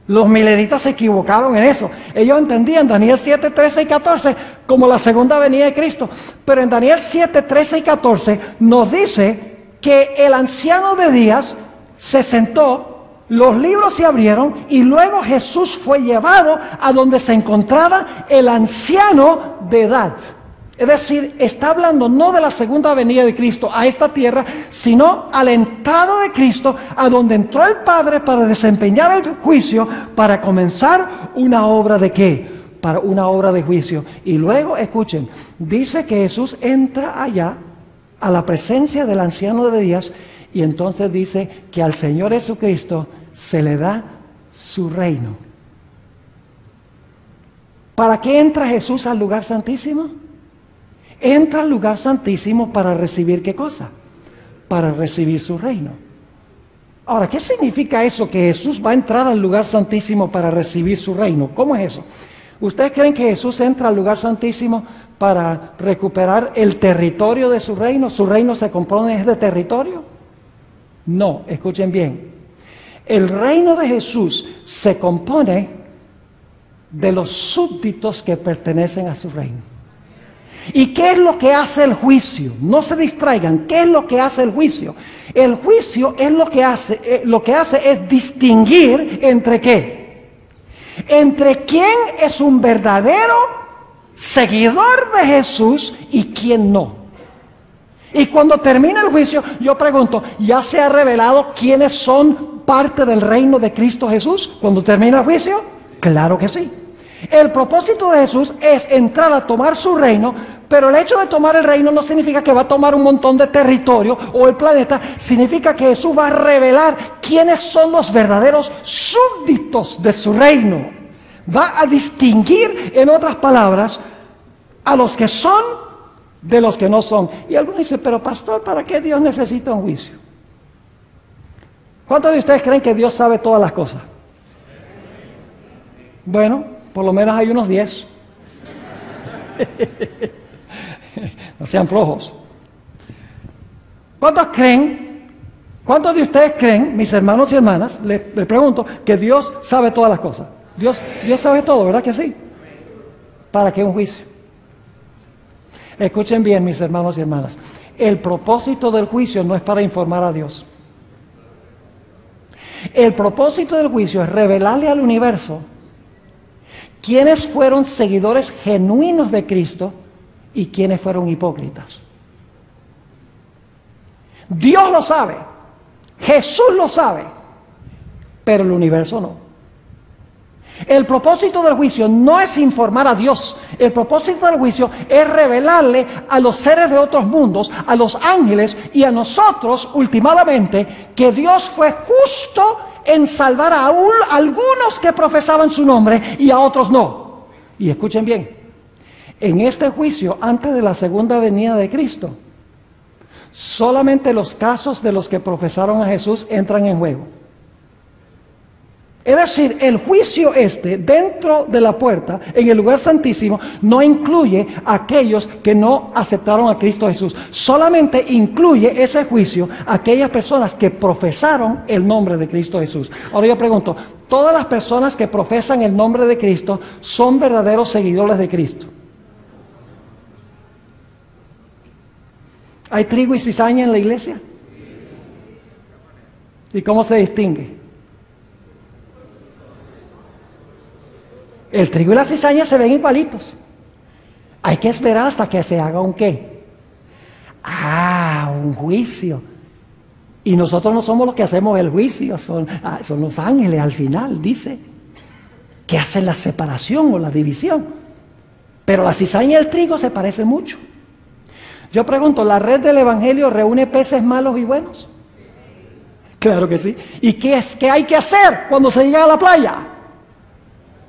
Los mileritas se equivocaron en eso. Ellos entendían Daniel 7, 13 y 14 como la segunda venida de Cristo. Pero en Daniel 7, 13 y 14 nos dice que el anciano de días se sentó, los libros se abrieron y luego Jesús fue llevado a donde se encontraba el anciano de edad. Es decir, está hablando no de la segunda venida de Cristo a esta tierra, sino a la entrada de Cristo, a donde entró el Padre para desempeñar el juicio, para comenzar una obra de ¿qué? Para una obra de juicio. Y luego, escuchen, dice que Jesús entra allá a la presencia del anciano de días y entonces dice que al Señor Jesucristo se le da su reino. ¿Para qué entra Jesús al lugar santísimo? Entra al lugar santísimo para recibir ¿qué cosa? Para recibir su reino. Ahora, ¿qué significa eso? Que Jesús va a entrar al lugar santísimo para recibir su reino. ¿Cómo es eso? ¿Ustedes creen que Jesús entra al lugar santísimo para recuperar el territorio de su reino? ¿Su reino se compone de territorio? No, escuchen bien. El reino de Jesús se compone de los súbditos que pertenecen a su reino. ¿Y qué es lo que hace el juicio? No se distraigan. ¿Qué es lo que hace el juicio? El juicio es lo que hace es distinguir entre ¿qué? Entre quién es un verdadero seguidor de Jesús y quién no. Y cuando termina el juicio, yo pregunto, ¿ya se ha revelado quiénes son parte del reino de Cristo Jesús cuando termina el juicio? Claro que sí. El propósito de Jesús es entrar a tomar su reino, pero el hecho de tomar el reino no significa que va a tomar un montón de territorio o el planeta, significa que Jesús va a revelar quiénes son los verdaderos súbditos de su reino. Va a distinguir, en otras palabras, a los que son de los que no son. Y algunos dicen, pero pastor, ¿para qué Dios necesita un juicio? ¿Cuántos de ustedes creen que Dios sabe todas las cosas? Bueno, por lo menos hay unos 10. No sean flojos. ¿Cuántos de ustedes creen, mis hermanos y hermanas, les pregunto, que Dios sabe todas las cosas? Dios sabe todo, ¿verdad que sí? ¿Para qué un juicio? Escuchen bien, mis hermanos y hermanas. El propósito del juicio no es para informar a Dios. El propósito del juicio es revelarle al universo quiénes fueron seguidores genuinos de Cristo y quiénes fueron hipócritas. Dios lo sabe, Jesús lo sabe, pero el universo no. El propósito del juicio no es informar a Dios. El propósito del juicio es revelarle a los seres de otros mundos, a los ángeles y a nosotros, últimamente, que Dios fue justo en salvar a algunos que profesaban su nombre y a otros no. Y escuchen bien, en este juicio, antes de la segunda venida de Cristo, solamente los casos de los que profesaron a Jesús entran en juego. Es decir, el juicio dentro de la puerta, en el lugar santísimo, no incluye a aquellos que no aceptaron a Cristo Jesús. Solamente incluye ese juicio a aquellas personas que profesaron el nombre de Cristo Jesús. Ahora yo pregunto, ¿todas las personas que profesan el nombre de Cristo son verdaderos seguidores de Cristo? ¿Hay trigo y cizaña en la iglesia? ¿Y cómo se distingue? El trigo y la cizaña se ven igualitos. Hay que esperar hasta que se haga un ¿qué? Un juicio. Y nosotros no somos los que hacemos el juicio, son los ángeles al final, dice, que hacen la separación o la división. Pero la cizaña y el trigo se parecen mucho. Yo pregunto, ¿la red del Evangelio reúne peces malos y buenos? Claro que sí. ¿Y qué hay que hacer cuando se llega a la playa?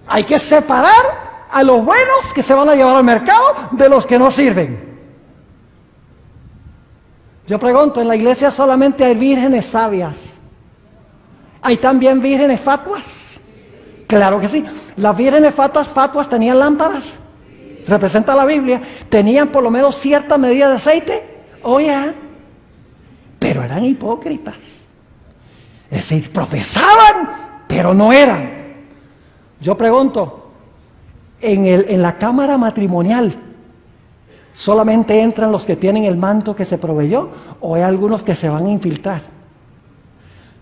Hay que separar a los buenos que se van a llevar al mercado de los que no sirven. Yo pregunto, ¿en la iglesia solamente hay vírgenes sabias? ¿Hay también vírgenes fatuas? Claro que sí. Las vírgenes fatuas tenían lámparas. Representa la Biblia. Tenían por lo menos cierta medida de aceite. Oye, pero eran hipócritas. Es decir, profesaban, pero no eran. Yo pregunto, en la cámara matrimonial, ¿solamente entran los que tienen el manto que se proveyó o hay algunos que se van a infiltrar?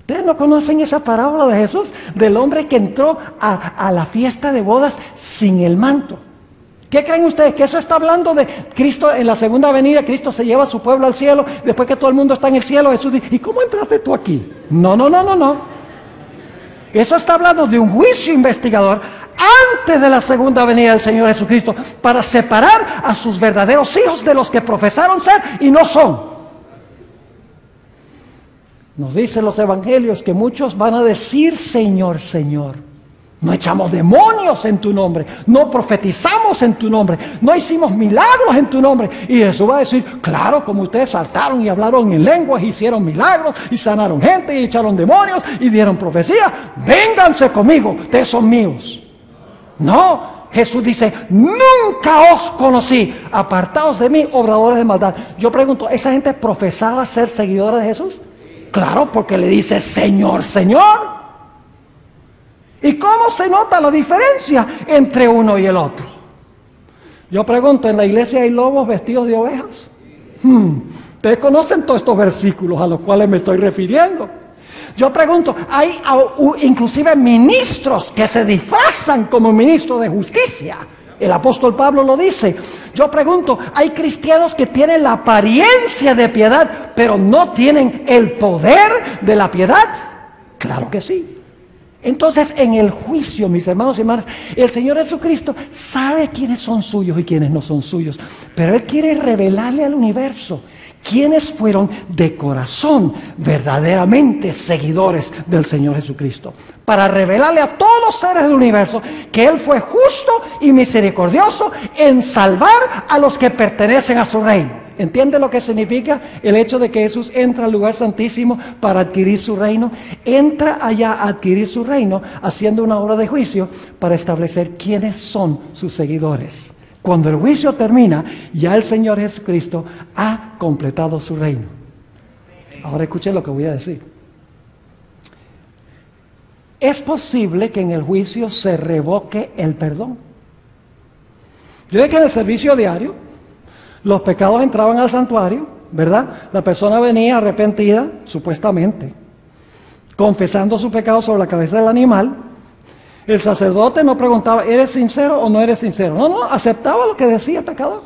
¿Ustedes no conocen esa parábola de Jesús? Del hombre que entró a la fiesta de bodas sin el manto. ¿Qué creen ustedes? ¿Que eso está hablando de Cristo en la segunda venida? Cristo se lleva a su pueblo al cielo, después que todo el mundo está en el cielo, Jesús dice, ¿y cómo entraste tú aquí? No. Eso está hablando de un juicio investigador antes de la segunda venida del Señor Jesucristo, para separar a sus verdaderos hijos de los que profesaron ser y no son. Nos dicen los evangelios que muchos van a decir, Señor, Señor. No echamos demonios en tu nombre, no profetizamos en tu nombre, no hicimos milagros en tu nombre. Y Jesús va a decir, claro, como ustedes saltaron y hablaron en lenguas, hicieron milagros y sanaron gente y echaron demonios y dieron profecía, vénganse conmigo, ustedes son míos. No, Jesús dice, nunca os conocí, apartaos de mí, obradores de maldad. Yo pregunto, ¿esa gente profesaba ser seguidora de Jesús? Claro, porque le dice, Señor, Señor. ¿Y cómo se nota la diferencia entre uno y el otro? Yo pregunto, ¿en la iglesia hay lobos vestidos de ovejas? Ustedes conocen todos estos versículos a los cuales me estoy refiriendo. Yo pregunto, ¿hay inclusive ministros que se disfrazan como ministros de justicia? El apóstol Pablo lo dice. Yo pregunto, ¿hay cristianos que tienen la apariencia de piedad, pero no tienen el poder de la piedad? Claro que sí. Entonces, en el juicio, mis hermanos y hermanas, el Señor Jesucristo sabe quiénes son suyos y quiénes no son suyos, pero Él quiere revelarle al universo quiénes fueron de corazón verdaderamente seguidores del Señor Jesucristo, para revelarle a todos los seres del universo que Él fue justo y misericordioso en salvar a los que pertenecen a su reino. ¿Entiende lo que significa el hecho de que Jesús entra al lugar santísimo para adquirir su reino? Entra allá a adquirir su reino haciendo una obra de juicio para establecer quiénes son sus seguidores. Cuando el juicio termina, ya el Señor Jesucristo ha completado su reino. Ahora escuchen lo que voy a decir. Es posible que en el juicio se revoque el perdón. Yo sé que en el servicio diario los pecados entraban al santuario, ¿verdad? La persona venía arrepentida, supuestamente, confesando su pecado sobre la cabeza del animal. El sacerdote no preguntaba, ¿eres sincero o no eres sincero? No, aceptaba lo que decía el pecador.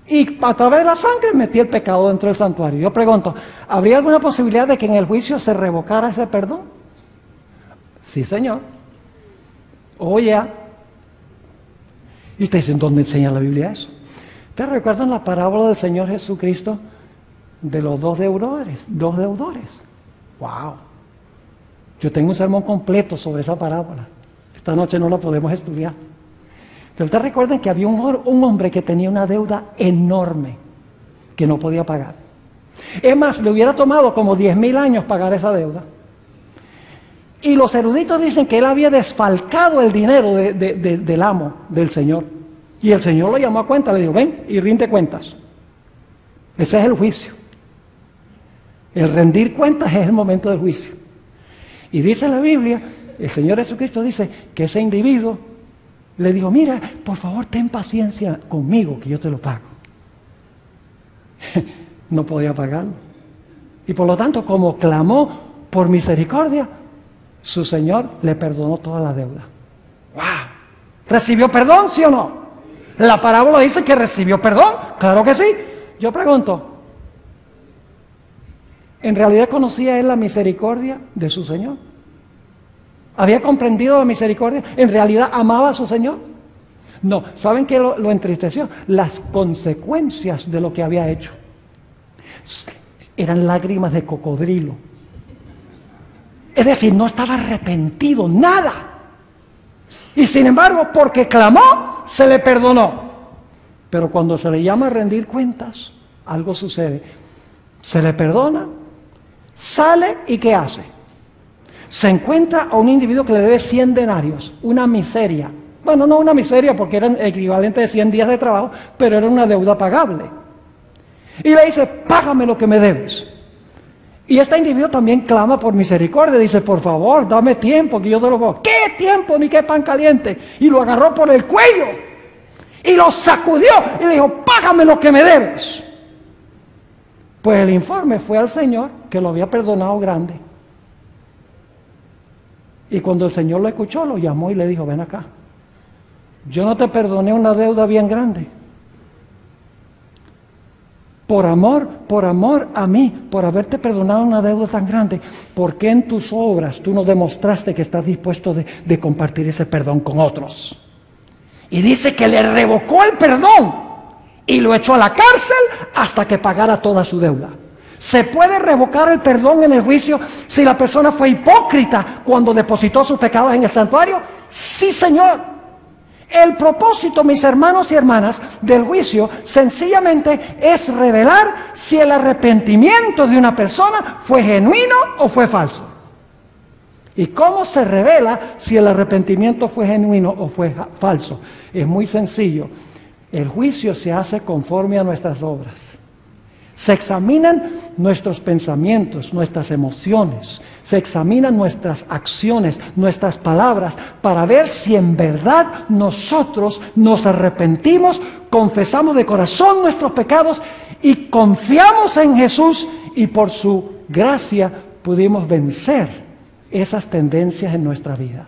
Y a través de la sangre metía el pecado dentro del santuario. Yo pregunto, ¿habría alguna posibilidad de que en el juicio se revocara ese perdón? Sí, Señor. Oye. Y ustedes dicen, ¿dónde enseña la Biblia eso? ¿Ustedes recuerdan la parábola del Señor Jesucristo de los dos deudores? ¡Wow! Yo tengo un sermón completo sobre esa parábola. Esta noche no la podemos estudiar. Pero ustedes recuerdan que había un hombre que tenía una deuda enorme que no podía pagar. Es más, le hubiera tomado como 10,000 años pagar esa deuda. Y los eruditos dicen que él había desfalcado el dinero del amo, del Señor. Y el Señor lo llamó a cuenta, le dijo, ven y rinde cuentas. Ese es el juicio. El rendir cuentas es el momento del juicio. Y dice la Biblia, el Señor Jesucristo dice que ese individuo le dijo, mira, por favor ten paciencia conmigo que yo te lo pago. No podía pagarlo. Y por lo tanto, como clamó por misericordia, su Señor le perdonó toda la deuda. ¡Wow! ¿Recibió perdón, sí o no? La parábola dice que recibió perdón. Claro que sí. Yo pregunto, ¿en realidad conocía él la misericordia de su Señor? ¿Había comprendido la misericordia? ¿En realidad amaba a su Señor? No, ¿saben qué lo entristeció? Las consecuencias de lo que había hecho. Eran lágrimas de cocodrilo. Es decir, no estaba arrepentido, nada. Y sin embargo, porque clamó, se le perdonó. Pero cuando se le llama a rendir cuentas, algo sucede. Se le perdona, sale y ¿qué hace? Se encuentra a un individuo que le debe 100 denarios, una miseria. Bueno, no una miseria porque eran equivalente de 100 días de trabajo, pero era una deuda pagable. Y le dice, págame lo que me debes. Y este individuo también clama por misericordia, dice, por favor, dame tiempo que yo te lo pago. ¿Qué tiempo ni qué pan caliente? Y lo agarró por el cuello y lo sacudió y le dijo, págame lo que me debes. Pues el informe fue al Señor, que lo había perdonado grande. Y cuando el Señor lo escuchó, lo llamó y le dijo, ven acá. Yo no te perdoné una deuda bien grande. Por amor a mí, por haberte perdonado una deuda tan grande, ¿por qué en tus obras tú no demostraste que estás dispuesto de compartir ese perdón con otros? Y dice que le revocó el perdón y lo echó a la cárcel hasta que pagara toda su deuda. ¿Se puede revocar el perdón en el juicio si la persona fue hipócrita cuando depositó sus pecados en el santuario? Sí, Señor. El propósito, mis hermanos y hermanas, del juicio sencillamente es revelar si el arrepentimiento de una persona fue genuino o fue falso. ¿Y cómo se revela si el arrepentimiento fue genuino o fue falso? Es muy sencillo. El juicio se hace conforme a nuestras obras. Se examinan nuestros pensamientos, nuestras emociones, se examinan nuestras acciones, nuestras palabras, para ver si en verdad nosotros nos arrepentimos, confesamos de corazón nuestros pecados y confiamos en Jesús y por su gracia pudimos vencer esas tendencias en nuestra vida.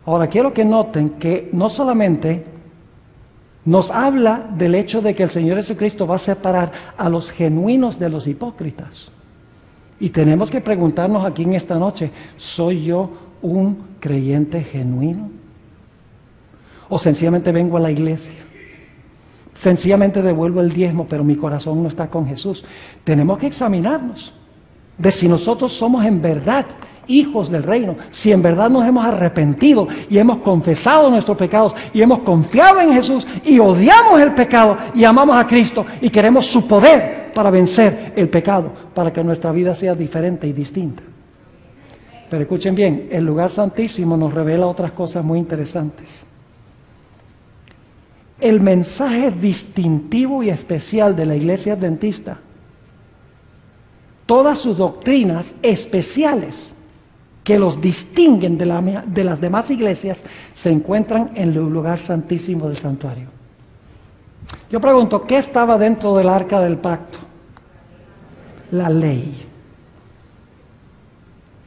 Ahora quiero que noten que no solamente nos habla del hecho de que el Señor Jesucristo va a separar a los genuinos de los hipócritas. Y tenemos que preguntarnos aquí en esta noche, ¿soy yo un creyente genuino? ¿O sencillamente vengo a la iglesia? Sencillamente devuelvo el diezmo, pero mi corazón no está con Jesús. Tenemos que examinarnos de si nosotros somos en verdad hijos del reino, si en verdad nos hemos arrepentido y hemos confesado nuestros pecados y hemos confiado en Jesús y odiamos el pecado y amamos a Cristo y queremos su poder para vencer el pecado, para que nuestra vida sea diferente y distinta. Pero escuchen bien, el lugar santísimo nos revela otras cosas muy interesantes. El mensaje distintivo y especial de la Iglesia Adventista, todas sus doctrinas especiales que los distinguen de las demás iglesias, se encuentran en el lugar santísimo del santuario. Yo pregunto, ¿qué estaba dentro del arca del pacto? La ley.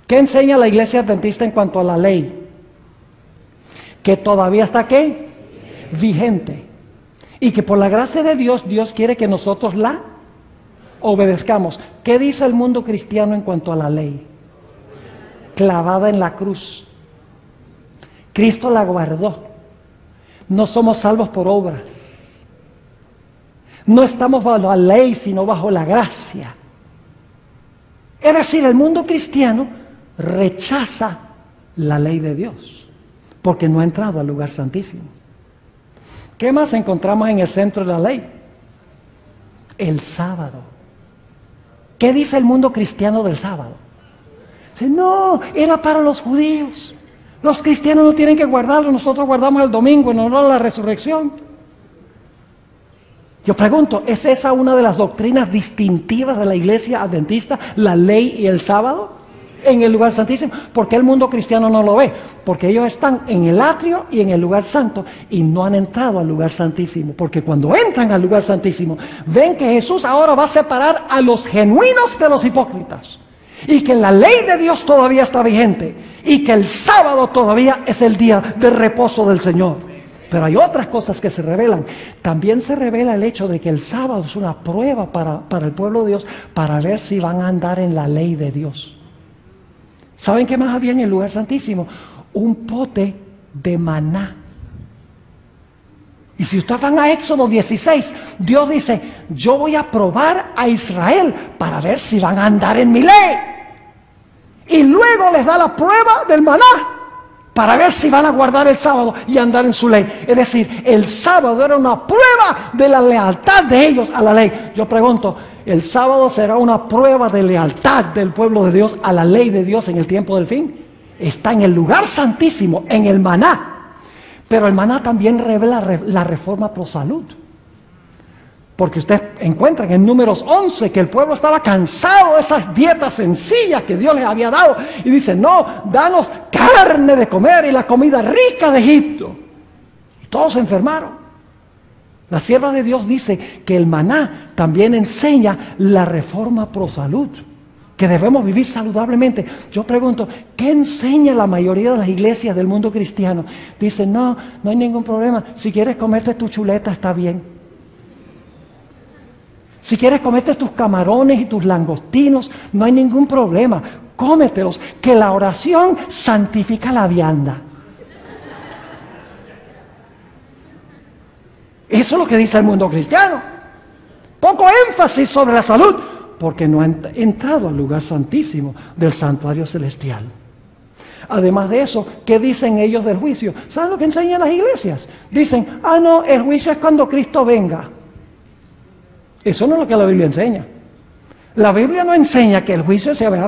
¿Qué enseña la iglesia adventista en cuanto a la ley? Que todavía está ¿qué? Vigente. Y que por la gracia de Dios, Dios quiere que nosotros la obedezcamos. ¿Qué dice el mundo cristiano en cuanto a la ley? Clavada en la cruz. Cristo la guardó. No somos salvos por obras. No estamos bajo la ley, sino bajo la gracia. Es decir, el mundo cristiano rechaza la ley de Dios, porque no ha entrado al lugar santísimo. ¿Qué más encontramos en el centro de la ley? El sábado. ¿Qué dice el mundo cristiano del sábado? No, era para los judíos. Los cristianos no tienen que guardarlo, nosotros guardamos el domingo en honor a la resurrección. Yo pregunto, ¿es esa una de las doctrinas distintivas de la iglesia adventista, la ley y el sábado en el lugar santísimo? ¿Por qué el mundo cristiano no lo ve? Porque ellos están en el atrio y en el lugar santo y no han entrado al lugar santísimo. Porque cuando entran al lugar santísimo, ven que Jesús ahora va a separar a los genuinos de los hipócritas. Y que la ley de Dios todavía está vigente. Y que el sábado todavía es el día de reposo del Señor. Pero hay otras cosas que se revelan. También se revela el hecho de que el sábado es una prueba para el pueblo de Dios, para ver si van a andar en la ley de Dios. ¿Saben qué más había en el lugar santísimo? Un pote de maná. Y si ustedes van a Éxodo 16, Dios dice, yo voy a probar a Israel para ver si van a andar en mi ley. Y luego les da la prueba del maná para ver si van a guardar el sábado y andar en su ley. Es decir, el sábado era una prueba de la lealtad de ellos a la ley. Yo pregunto, ¿el sábado será una prueba de lealtad del pueblo de Dios a la ley de Dios en el tiempo del fin? Está en el lugar santísimo, en el maná. Pero el maná también revela la reforma pro salud. Porque ustedes encuentran en Números 11 que el pueblo estaba cansado de esas dietas sencillas que Dios les había dado. Y dice, no, danos carne de comer y la comida rica de Egipto. Y todos se enfermaron. La sierva de Dios dice que el maná también enseña la reforma pro salud, que debemos vivir saludablemente. Yo pregunto, ¿qué enseña la mayoría de las iglesias del mundo cristiano? Dicen, no hay ningún problema. Si quieres comerte tu chuleta, está bien. Si quieres comerte tus camarones y tus langostinos, no hay ningún problema. Cómetelos, que la oración santifica la vianda. Eso es lo que dice el mundo cristiano. Poco énfasis sobre la salud, porque no han entrado al lugar santísimo del santuario celestial. Además de eso, ¿qué dicen ellos del juicio? ¿Saben lo que enseñan las iglesias? Dicen, no, el juicio es cuando Cristo venga. Eso no es lo que la Biblia enseña. La Biblia no enseña que el juicio se va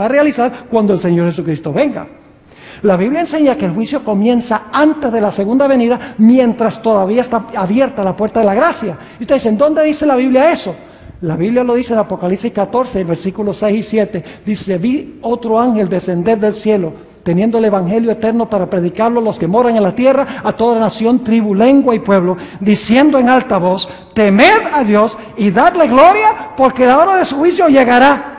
a realizar cuando el Señor Jesucristo venga. La Biblia enseña que el juicio comienza antes de la segunda venida, mientras todavía está abierta la puerta de la gracia. Y ustedes dicen, ¿dónde dice la Biblia eso? La Biblia lo dice en Apocalipsis 14, versículos 6 y 7. Dice, vi otro ángel descender del cielo, teniendo el evangelio eterno para predicarlo a los que moran en la tierra, a toda nación, tribu, lengua y pueblo, diciendo en alta voz, temed a Dios y dadle gloria, porque la hora de su juicio llegará.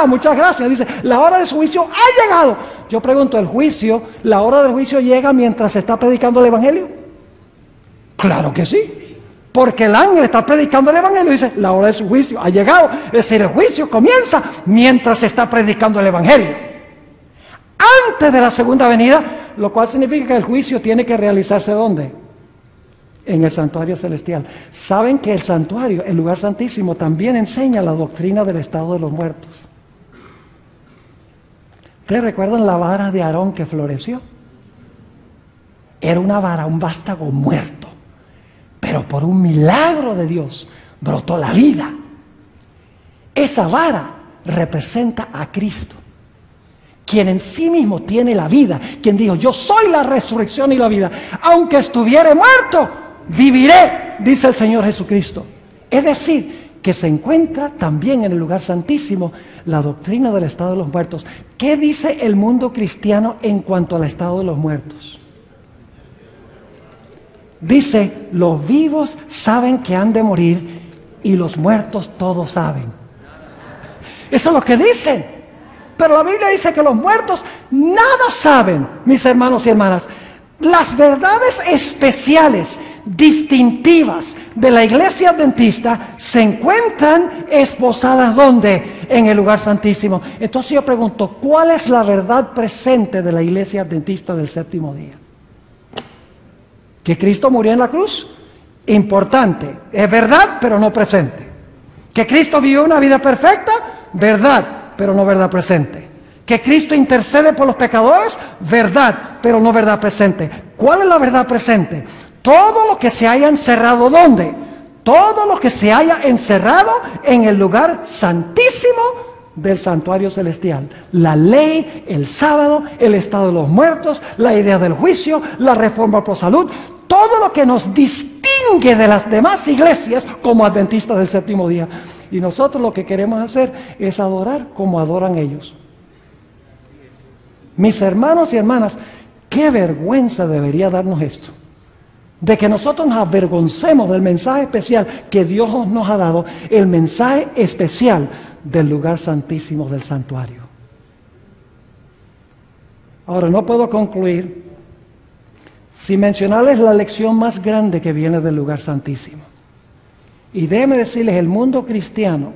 Muchas gracias. Dice, la hora de su juicio ha llegado. Yo pregunto, la hora del juicio llega mientras se está predicando el evangelio? Claro que sí. Porque el ángel está predicando el evangelio y dice, la hora de su juicio ha llegado. Es decir, el juicio comienza mientras se está predicando el evangelio, antes de la segunda venida, lo cual significa que el juicio tiene que realizarse ¿dónde? En el santuario celestial. Saben que el santuario, el lugar santísimo, también enseña la doctrina del estado de los muertos. ¿Ustedes recuerdan la vara de Aarón que floreció? Era una vara, un vástago muerto, pero por un milagro de Dios brotó la vida. Esa vara representa a Cristo, quien en sí mismo tiene la vida, quien dijo, yo soy la resurrección y la vida, aunque estuviere muerto, viviré, dice el Señor Jesucristo. Es decir, que se encuentra también en el lugar santísimo la doctrina del estado de los muertos. ¿Qué dice el mundo cristiano en cuanto al estado de los muertos? Dice, los vivos saben que han de morir y los muertos todos saben. Eso es lo que dicen. Pero la Biblia dice que los muertos nada saben, mis hermanos y hermanas. Las verdades especiales, distintivas de la iglesia adventista se encuentran esposadas ¿dónde? En el lugar santísimo. Entonces yo pregunto, ¿cuál es la verdad presente de la iglesia adventista del séptimo día? ¿Que Cristo murió en la cruz? Importante, es verdad, pero no presente. ¿Que Cristo vivió una vida perfecta? Verdad, pero no verdad presente. ¿Que Cristo intercede por los pecadores? Verdad, pero no verdad presente. ¿Cuál es la verdad presente? Todo lo que se haya encerrado, ¿dónde? Todo lo que se haya encerrado en el lugar santísimo del santuario celestial. La ley, el sábado, el estado de los muertos, la idea del juicio, la reforma pro salud, todo lo que nos distingue de las demás iglesias como adventistas del séptimo día. Y nosotros lo que queremos hacer es adorar como adoran ellos. Mis hermanos y hermanas, qué vergüenza debería darnos esto, de que nosotros nos avergoncemos del mensaje especial que Dios nos ha dado, el mensaje especial del lugar santísimo del santuario. Ahora, no puedo concluir sin mencionarles la lección más grande que viene del lugar santísimo. Y déjenme decirles, el mundo cristiano,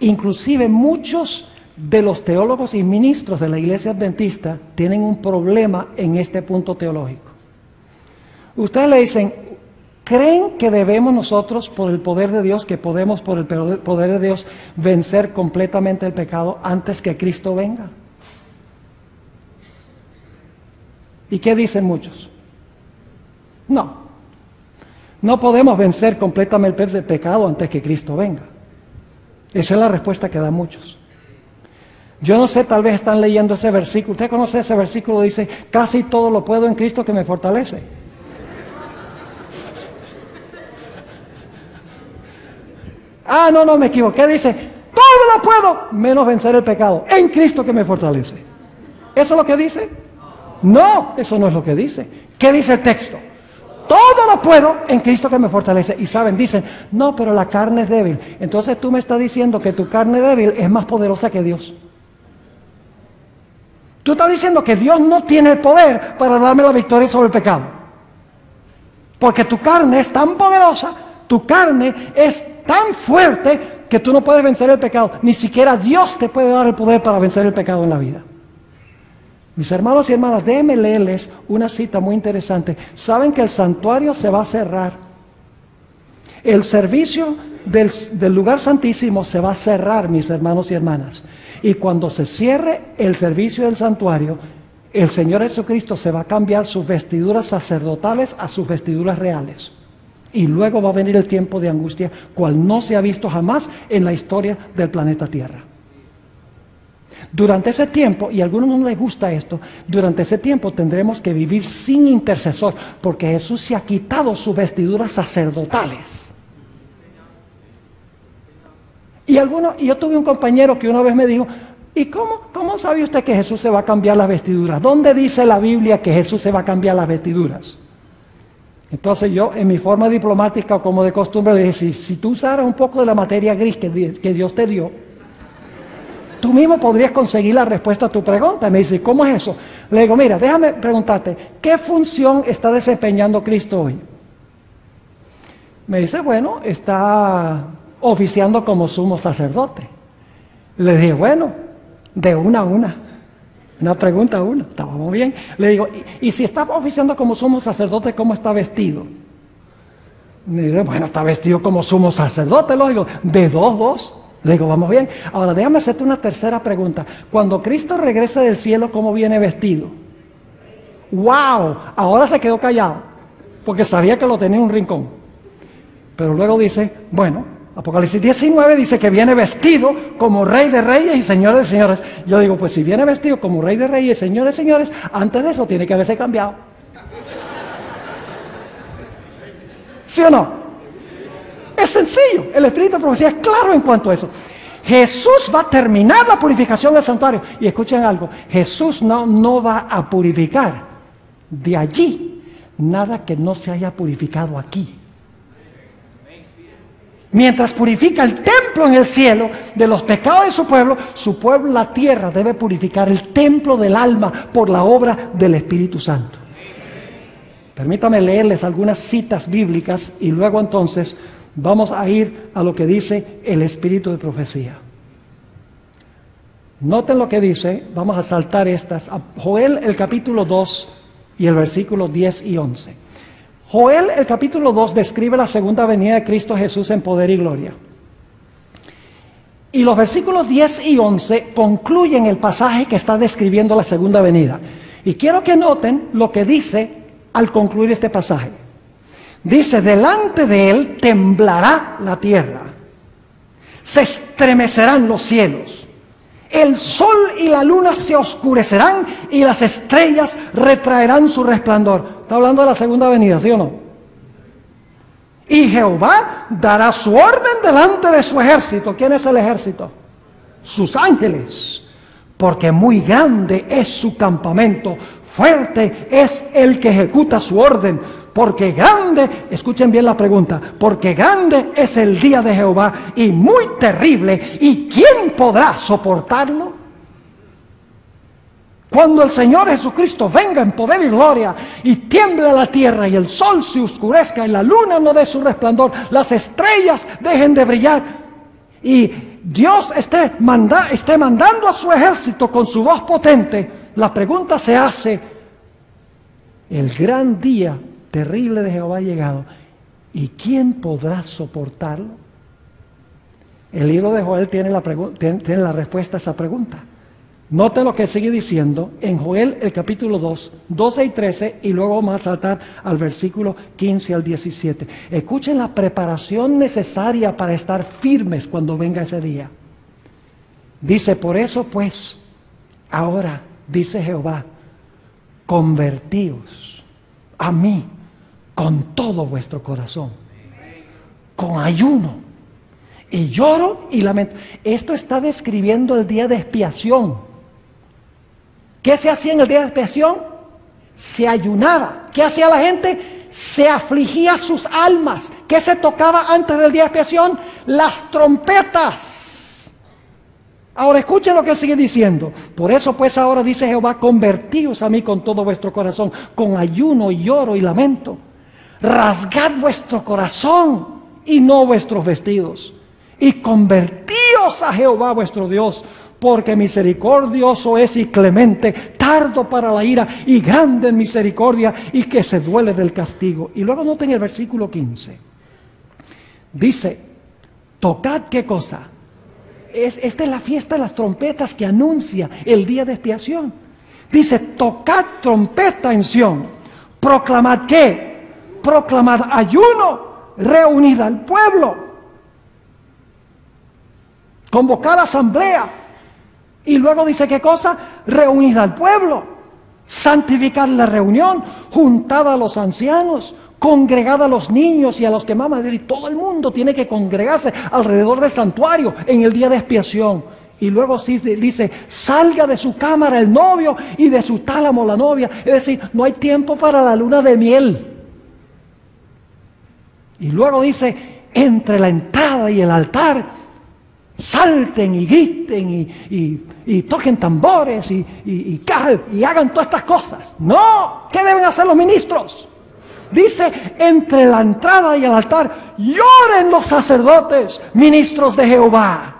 inclusive muchos de los teólogos y ministros de la Iglesia Adventista tienen un problema en este punto teológico. Ustedes le dicen, ¿creen que debemos nosotros, por el poder de Dios, que podemos por el poder de Dios vencer completamente el pecado antes que Cristo venga? ¿Y qué dicen muchos? No podemos vencer completamente el pecado antes que Cristo venga. Esa es la respuesta que dan muchos. Yo no sé, tal vez están leyendo ese versículo. ¿Usted conoce ese versículo? Dice, casi todo lo puedo en Cristo que me fortalece. No, me equivoqué. Dice, todo lo puedo menos vencer el pecado en Cristo que me fortalece. ¿Eso es lo que dice? No, eso no es lo que dice. ¿Qué dice el texto? Todo lo puedo en Cristo que me fortalece. Y saben, dicen, no, pero la carne es débil. Entonces tú me estás diciendo que tu carne débil es más poderosa que Dios. Tú estás diciendo que Dios no tiene el poder para darme la victoria sobre el pecado. Porque tu carne es tan poderosa, tu carne es tan fuerte que tú no puedes vencer el pecado. Ni siquiera Dios te puede dar el poder para vencer el pecado en la vida. Mis hermanos y hermanas, déjenme leerles una cita muy interesante. Saben que el santuario se va a cerrar. El servicio del lugar santísimo se va a cerrar, mis hermanos y hermanas. Y cuando se cierre el servicio del santuario, el Señor Jesucristo se va a cambiar sus vestiduras sacerdotales a sus vestiduras reales. Y luego va a venir el tiempo de angustia, cual no se ha visto jamás en la historia del planeta Tierra. Durante ese tiempo, y a algunos no les gusta esto, durante ese tiempo tendremos que vivir sin intercesor, porque Jesús se ha quitado sus vestiduras sacerdotales. Y yo tuve un compañero que una vez me dijo, ¿y cómo sabe usted que Jesús se va a cambiar las vestiduras? ¿Dónde dice la Biblia que Jesús se va a cambiar las vestiduras? Entonces yo, en mi forma diplomática o como de costumbre, le dije, si tú usaras un poco de la materia gris que Dios te dio, tú mismo podrías conseguir la respuesta a tu pregunta. Y me dice, ¿cómo es eso? Le digo, mira, déjame preguntarte, ¿qué función está desempeñando Cristo hoy? Me dice, bueno, está oficiando como sumo sacerdote. Le dije, bueno, de una a una pregunta a una, estábamos bien. Le digo, ¿y si está oficiando como sumo sacerdote, cómo está vestido? Me dice, bueno, está vestido como sumo sacerdote, lógico, de dos. Le digo, vamos bien. Ahora déjame hacerte una tercera pregunta. Cuando Cristo regrese del cielo, ¿cómo viene vestido? ¡Wow! Ahora se quedó callado, porque sabía que lo tenía en un rincón. Pero luego dice, bueno, Apocalipsis 19 dice que viene vestido como Rey de Reyes y Señor de Señores. Yo digo, pues si viene vestido como Rey de Reyes y Señor de Señores, antes de eso tiene que haberse cambiado. ¿Sí o no? Es sencillo, el Espíritu de Profecía es claro en cuanto a eso. Jesús va a terminar la purificación del santuario. Y escuchen algo, Jesús no va a purificar de allí nada que no se haya purificado aquí. Mientras purifica el templo en el cielo de los pecados de su pueblo, la tierra debe purificar el templo del alma por la obra del Espíritu Santo. Permítame leerles algunas citas bíblicas y luego entonces vamos a ir a lo que dice el Espíritu de Profecía. Noten lo que dice, vamos a saltar estas. Joel el capítulo 2 y el versículo 10 y 11. Joel el capítulo 2 describe la segunda venida de Cristo Jesús en poder y gloria. Y los versículos 10 y 11 concluyen el pasaje que está describiendo la segunda venida. Y quiero que noten lo que dice al concluir este pasaje. Dice, delante de él temblará la tierra, se estremecerán los cielos, el sol y la luna se oscurecerán y las estrellas retraerán su resplandor. Está hablando de la segunda venida, ¿sí o no? Y Jehová dará su orden delante de su ejército. ¿Quién es el ejército? Sus ángeles. Porque muy grande es su campamento, fuerte es el que ejecuta su orden. Porque grande, escuchen bien la pregunta, porque grande es el día de Jehová y muy terrible, ¿y quién podrá soportarlo? Cuando el Señor Jesucristo venga en poder y gloria y tiemble la tierra y el sol se oscurezca y la luna no dé su resplandor, las estrellas dejen de brillar y Dios esté mandando a su ejército con su voz potente, la pregunta se hace: el gran día terrible de Jehová ha llegado, ¿y quién podrá soportarlo? El libro de Joel tiene la respuesta a esa pregunta. Note lo que sigue diciendo en Joel el capítulo 2, 12 y 13, y luego vamos a saltar al versículo 15 al 17. Escuchen la preparación necesaria para estar firmes cuando venga ese día. Dice: por eso pues, ahora, dice Jehová, convertíos a mí con todo vuestro corazón, con ayuno y lloro y lamento. Esto está describiendo el día de expiación. ¿Qué se hacía en el día de expiación? Se ayunaba. ¿Qué hacía la gente? Se afligía sus almas. ¿Qué se tocaba antes del día de expiación? Las trompetas. Ahora escuchen lo que sigue diciendo. Por eso pues ahora dice Jehová, convertíos a mí con todo vuestro corazón, con ayuno, lloro y lamento. Rasgad vuestro corazón y no vuestros vestidos, y convertíos a Jehová vuestro Dios, porque misericordioso es y clemente, tardo para la ira y grande en misericordia, y que se duele del castigo. Y luego noten el versículo 15. Dice: tocad, ¿qué cosa? Esta es la fiesta de las trompetas que anuncia el día de expiación. Dice: tocad trompeta en Sión. Proclamad, ¿qué? Proclamad ayuno, reunid al pueblo, convocad asamblea. Y luego dice: ¿qué cosa? Reunid al pueblo, santificad la reunión, juntad a los ancianos, congregad a los niños y a los que maman. Es decir, todo el mundo tiene que congregarse alrededor del santuario en el día de expiación. Y luego sí dice: salga de su cámara el novio y de su tálamo la novia. Es decir, no hay tiempo para la luna de miel. Y luego dice: entre la entrada y el altar salten y griten y toquen tambores y hagan todas estas cosas. No, ¿qué deben hacer los ministros? Dice: entre la entrada y el altar lloren los sacerdotes, ministros de Jehová,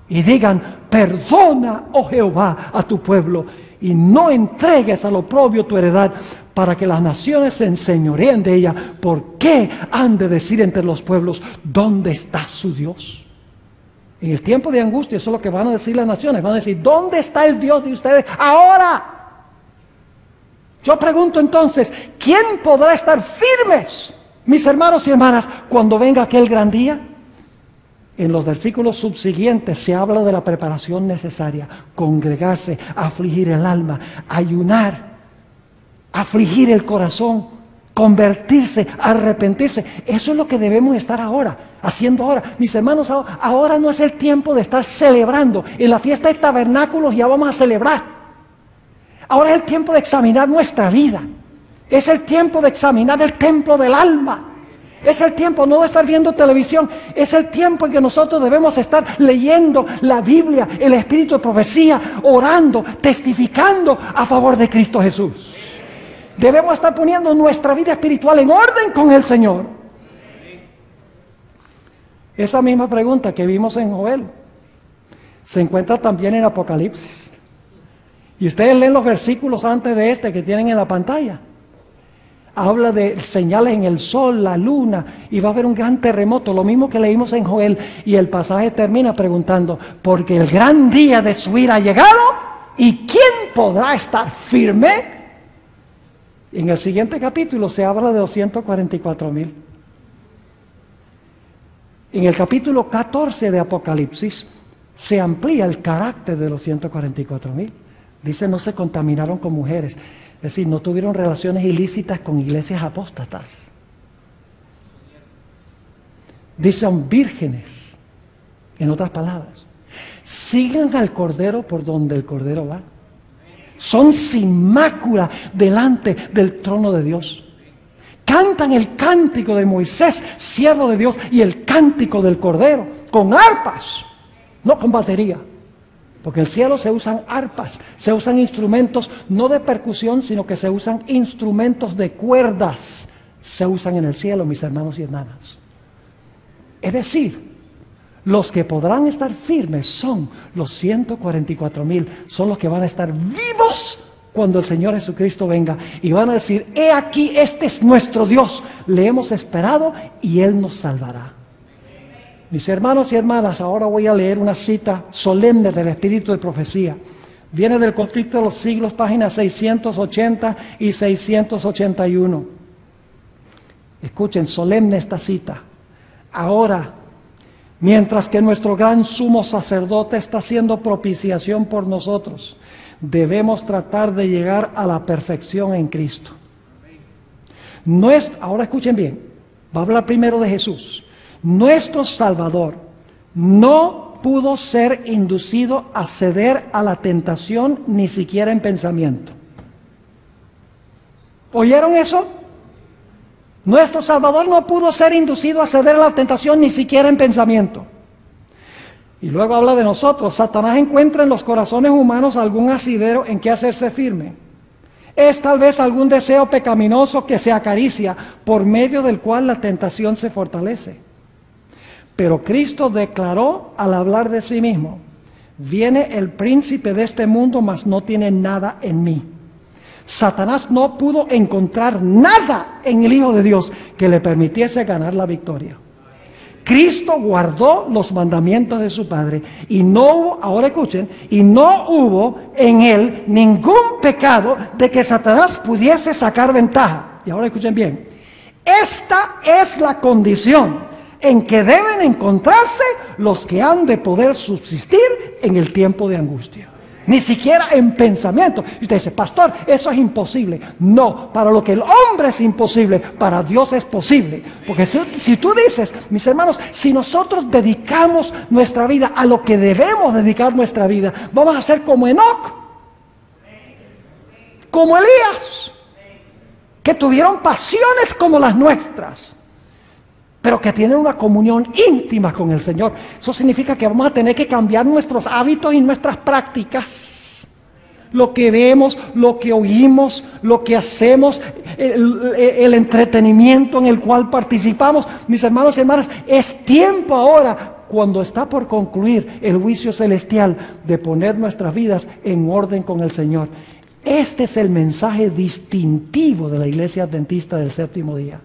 y digan: perdona, oh Jehová, a tu pueblo, y no entregues al oprobio tu heredad, para que las naciones se enseñoreen de ella. ¿Por qué han de decir entre los pueblos: ¿dónde está su Dios? En el tiempo de angustia, eso es lo que van a decir las naciones. Van a decir: ¿dónde está el Dios de ustedes ahora? Yo pregunto entonces: ¿quién podrá estar firmes, mis hermanos y hermanas, cuando venga aquel gran día? En los versículos subsiguientes se habla de la preparación necesaria: congregarse, afligir el alma, ayunar, afligir el corazón, convertirse, arrepentirse. Eso es lo que debemos estar haciendo ahora. Mis hermanos, ahora no es el tiempo de estar celebrando. En la fiesta de tabernáculos ya vamos a celebrar. Ahora es el tiempo de examinar nuestra vida. Es el tiempo de examinar el templo del alma. Es el tiempo no de estar viendo televisión. Es el tiempo en que nosotros debemos estar leyendo la Biblia, el espíritu de profecía, orando, testificando a favor de Cristo Jesús. Debemos estar poniendo nuestra vida espiritual en orden con el Señor. Esa misma pregunta que vimos en Joel se encuentra también en Apocalipsis. Y ustedes leen los versículos antes de este que tienen en la pantalla. Habla de señales en el sol, la luna, y va a haber un gran terremoto, lo mismo que leímos en Joel. Y el pasaje termina preguntando: porque el gran día de su ira ha llegado, ¿y quién podrá estar firme? En el siguiente capítulo se habla de los 144,000. En el capítulo 14 de Apocalipsis se amplía el carácter de los 144,000. Dice: no se contaminaron con mujeres. Es decir, no tuvieron relaciones ilícitas con iglesias apóstatas. Dice: son vírgenes. En otras palabras, sigan al Cordero por donde el Cordero va. Son sin mácula delante del trono de Dios. Cantan el cántico de Moisés, siervo de Dios, y el cántico del Cordero, con arpas, no con batería. Porque en el cielo se usan arpas, se usan instrumentos no de percusión, sino que se usan instrumentos de cuerdas. Se usan en el cielo, mis hermanos y hermanas. Es decir, Los que podrán estar firmes son los 144,000, son los que van a estar vivos cuando el Señor Jesucristo venga y van a decir: he aquí, este es nuestro Dios, le hemos esperado y Él nos salvará. Mis hermanos y hermanas, ahora voy a leer una cita solemne del Espíritu de Profecía. Viene del Conflicto de los Siglos, páginas 680 y 681. Escuchen, solemne esta cita. Ahora, mientras que nuestro gran sumo sacerdote está haciendo propiciación por nosotros, debemos tratar de llegar a la perfección en Cristo. Ahora escuchen bien, va a hablar primero de Jesús. Nuestro Salvador no pudo ser inducido a ceder a la tentación ni siquiera en pensamiento. ¿Oyeron eso? Nuestro Salvador no pudo ser inducido a ceder a la tentación ni siquiera en pensamiento. Y luego habla de nosotros. Satanás encuentra en los corazones humanos algún asidero en que hacerse firme. Es tal vez algún deseo pecaminoso que se acaricia, por medio del cual la tentación se fortalece. Pero Cristo declaró al hablar de sí mismo: viene el príncipe de este mundo, mas no tiene nada en mí. Satanás no pudo encontrar nada en el Hijo de Dios que le permitiese ganar la victoria. Cristo guardó los mandamientos de su Padre y no hubo, ahora escuchen, y no hubo en él ningún pecado de que Satanás pudiese sacar ventaja. Y ahora escuchen bien, esta es la condición en que deben encontrarse los que han de poder subsistir en el tiempo de angustia. Ni siquiera en pensamiento. Y usted dice: pastor, eso es imposible. No, para lo que el hombre es imposible, para Dios es posible. Porque si tú dices, mis hermanos, si nosotros dedicamos nuestra vida a lo que debemos dedicar nuestra vida, vamos a ser como Enoc, como Elías, que tuvieron pasiones como las nuestras, pero que tienen una comunión íntima con el Señor. Eso significa que vamos a tener que cambiar nuestros hábitos y nuestras prácticas. Lo que vemos, lo que oímos, lo que hacemos, el entretenimiento en el cual participamos. Mis hermanos y hermanas, es tiempo ahora, cuando está por concluir el juicio celestial, de poner nuestras vidas en orden con el Señor. Este es el mensaje distintivo de la Iglesia Adventista del Séptimo Día.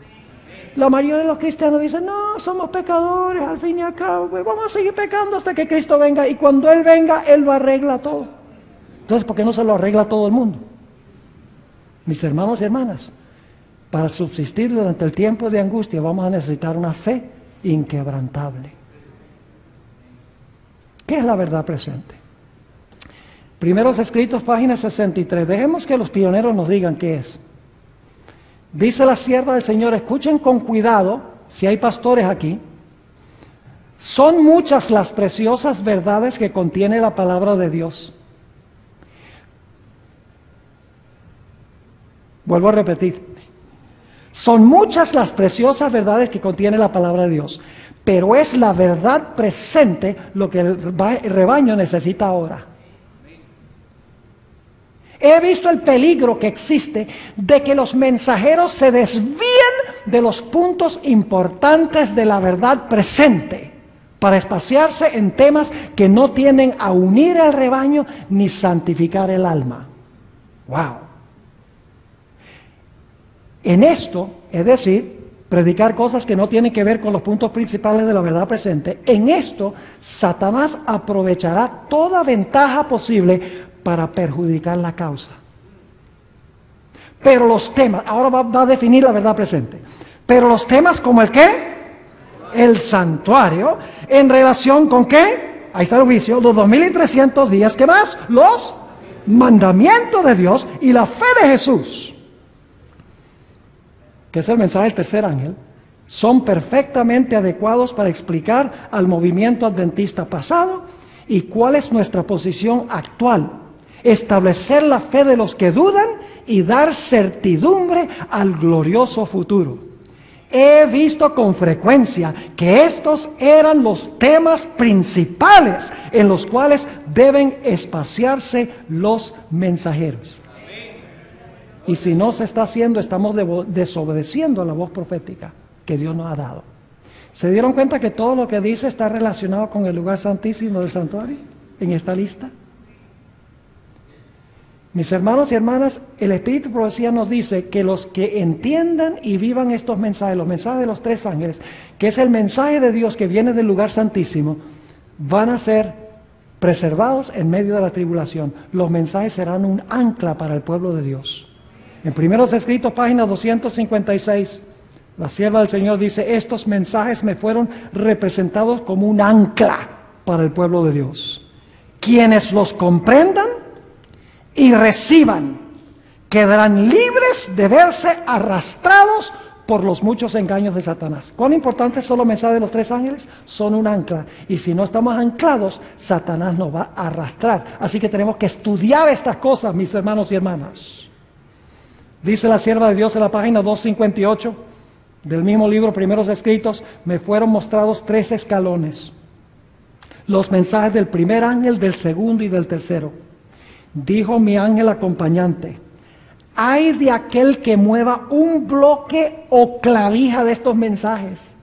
La mayoría de los cristianos dicen: no, somos pecadores, al fin y al cabo, pues vamos a seguir pecando hasta que Cristo venga, y cuando Él venga, Él lo arregla todo. Entonces, ¿por qué no se lo arregla todo el mundo? Mis hermanos y hermanas, para subsistir durante el tiempo de angustia vamos a necesitar una fe inquebrantable. ¿Qué es la verdad presente? Primeros Escritos, página 63. Dejemos que los pioneros nos digan qué es. Dice la sierva del Señor: escuchen con cuidado, si hay pastores aquí. Son muchas las preciosas verdades que contiene la palabra de Dios. Vuelvo a repetir. Son muchas las preciosas verdades que contiene la palabra de Dios, pero es la verdad presente lo que el rebaño necesita ahora. He visto el peligro que existe de que los mensajeros se desvíen de los puntos importantes de la verdad presente para espaciarse en temas que no tienden a unir al rebaño ni santificar el alma. ¡Wow! En esto, es decir, predicar cosas que no tienen que ver con los puntos principales de la verdad presente, en esto Satanás aprovechará toda ventaja posible para perjudicar la causa. Pero los temas, ahora va a definir la verdad presente, pero los temas como el ¿qué? El santuario, en relación con ¿qué? Ahí está el juicio, los 2300 días, ¿qué más? Los mandamientos de Dios y la fe de Jesús, que es el mensaje del tercer ángel, son perfectamente adecuados para explicar al movimiento adventista pasado y cuál es nuestra posición actual. Establecer la fe de los que dudan y dar certidumbre al glorioso futuro. He visto con frecuencia que estos eran los temas principales en los cuales deben espaciarse los mensajeros. Y si no se está haciendo, estamos desobedeciendo a la voz profética que Dios nos ha dado. ¿Se dieron cuenta que todo lo que dice está relacionado con el lugar santísimo del santuario en esta lista? Mis hermanos y hermanas, el Espíritu de Profecía nos dice que los que entiendan y vivan estos mensajes, los mensajes de los tres ángeles, que es el mensaje de Dios que viene del lugar santísimo, van a ser preservados en medio de la tribulación. Los mensajes serán un ancla para el pueblo de Dios. En Primeros Escritos, página 256, la sierva del Señor dice: estos mensajes me fueron representados como un ancla para el pueblo de Dios. Quienes los comprendan y reciban quedarán libres de verse arrastrados por los muchos engaños de Satanás. ¿Cuán importantes son los mensajes de los tres ángeles? Son un ancla, y si no estamos anclados, Satanás nos va a arrastrar. Así que tenemos que estudiar estas cosas, mis hermanos y hermanas. Dice la sierva de Dios en la página 258 del mismo libro, Primeros Escritos: me fueron mostrados 3 escalones, los mensajes del primer ángel, del segundo y del tercero. Dijo mi ángel acompañante: ay de aquel que mueva un bloque o clavija de estos mensajes.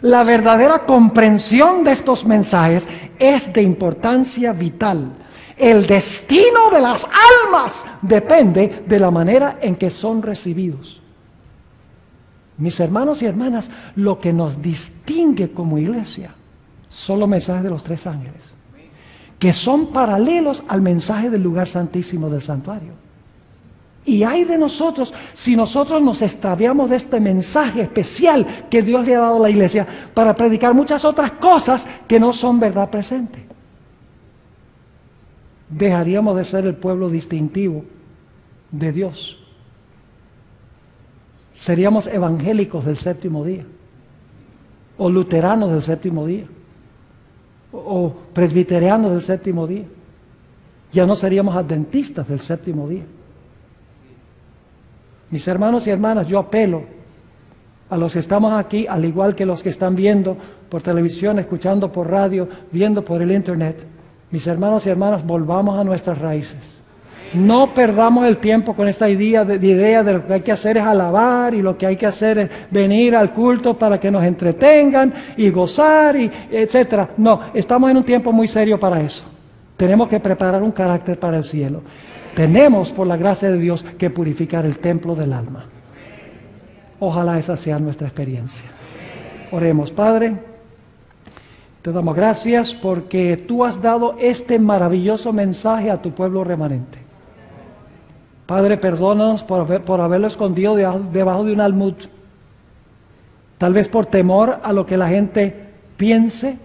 La verdadera comprensión de estos mensajes es de importancia vital. El destino de las almas depende de la manera en que son recibidos. Mis hermanos y hermanas, lo que nos distingue como iglesia son los mensajes de los tres ángeles, que son paralelos al mensaje del lugar santísimo del santuario. Y hay de nosotros si nosotros nos extraviamos de este mensaje especial que Dios le ha dado a la iglesia para predicar muchas otras cosas que no son verdad presente. Dejaríamos de ser el pueblo distintivo de Dios. Seríamos evangélicos del séptimo día, o luteranos del séptimo día, o presbiterianos del séptimo día. Ya no seríamos adventistas del séptimo día. Mis hermanos y hermanas, yo apelo a los que estamos aquí, al igual que los que están viendo por televisión, escuchando por radio, viendo por el internet. Mis hermanos y hermanas, volvamos a nuestras raíces. No perdamos el tiempo con esta idea de lo que hay que hacer es alabar, y lo que hay que hacer es venir al culto para que nos entretengan y gozar, y etcétera. No, estamos en un tiempo muy serio para eso. Tenemos que preparar un carácter para el cielo. Tenemos, por la gracia de Dios, que purificar el templo del alma. Ojalá esa sea nuestra experiencia. Oremos. Padre, te damos gracias porque tú has dado este maravilloso mensaje a tu pueblo remanente. Padre, perdónanos por haberlo escondido debajo de un almud. Tal vez por temor a lo que la gente piense,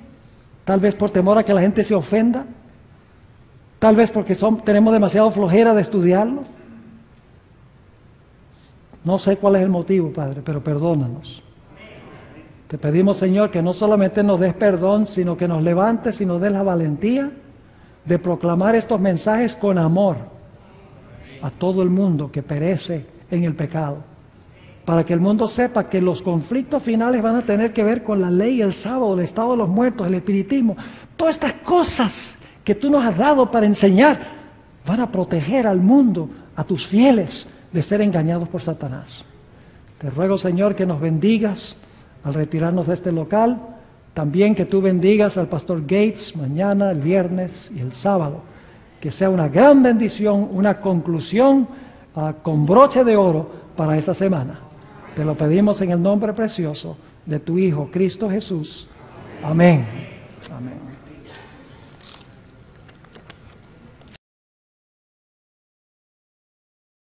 tal vez por temor a que la gente se ofenda, tal vez porque tenemos demasiado flojera de estudiarlo. No sé cuál es el motivo, Padre, pero perdónanos. Te pedimos, Señor, que no solamente nos des perdón, sino que nos levantes y nos des la valentía de proclamar estos mensajes con amor a todo el mundo que perece en el pecado, para que el mundo sepa que los conflictos finales van a tener que ver con la ley, el sábado, el estado de los muertos, el espiritismo. Todas estas cosas que tú nos has dado para enseñar van a proteger al mundo, a tus fieles, de ser engañados por Satanás. Te ruego, Señor, que nos bendigas al retirarnos de este local. También que tú bendigas al pastor Gates mañana, el viernes y el sábado. Que sea una gran bendición, una conclusión con broche de oro para esta semana. Te lo pedimos en el nombre precioso de tu Hijo, Cristo Jesús. Amén. Amén.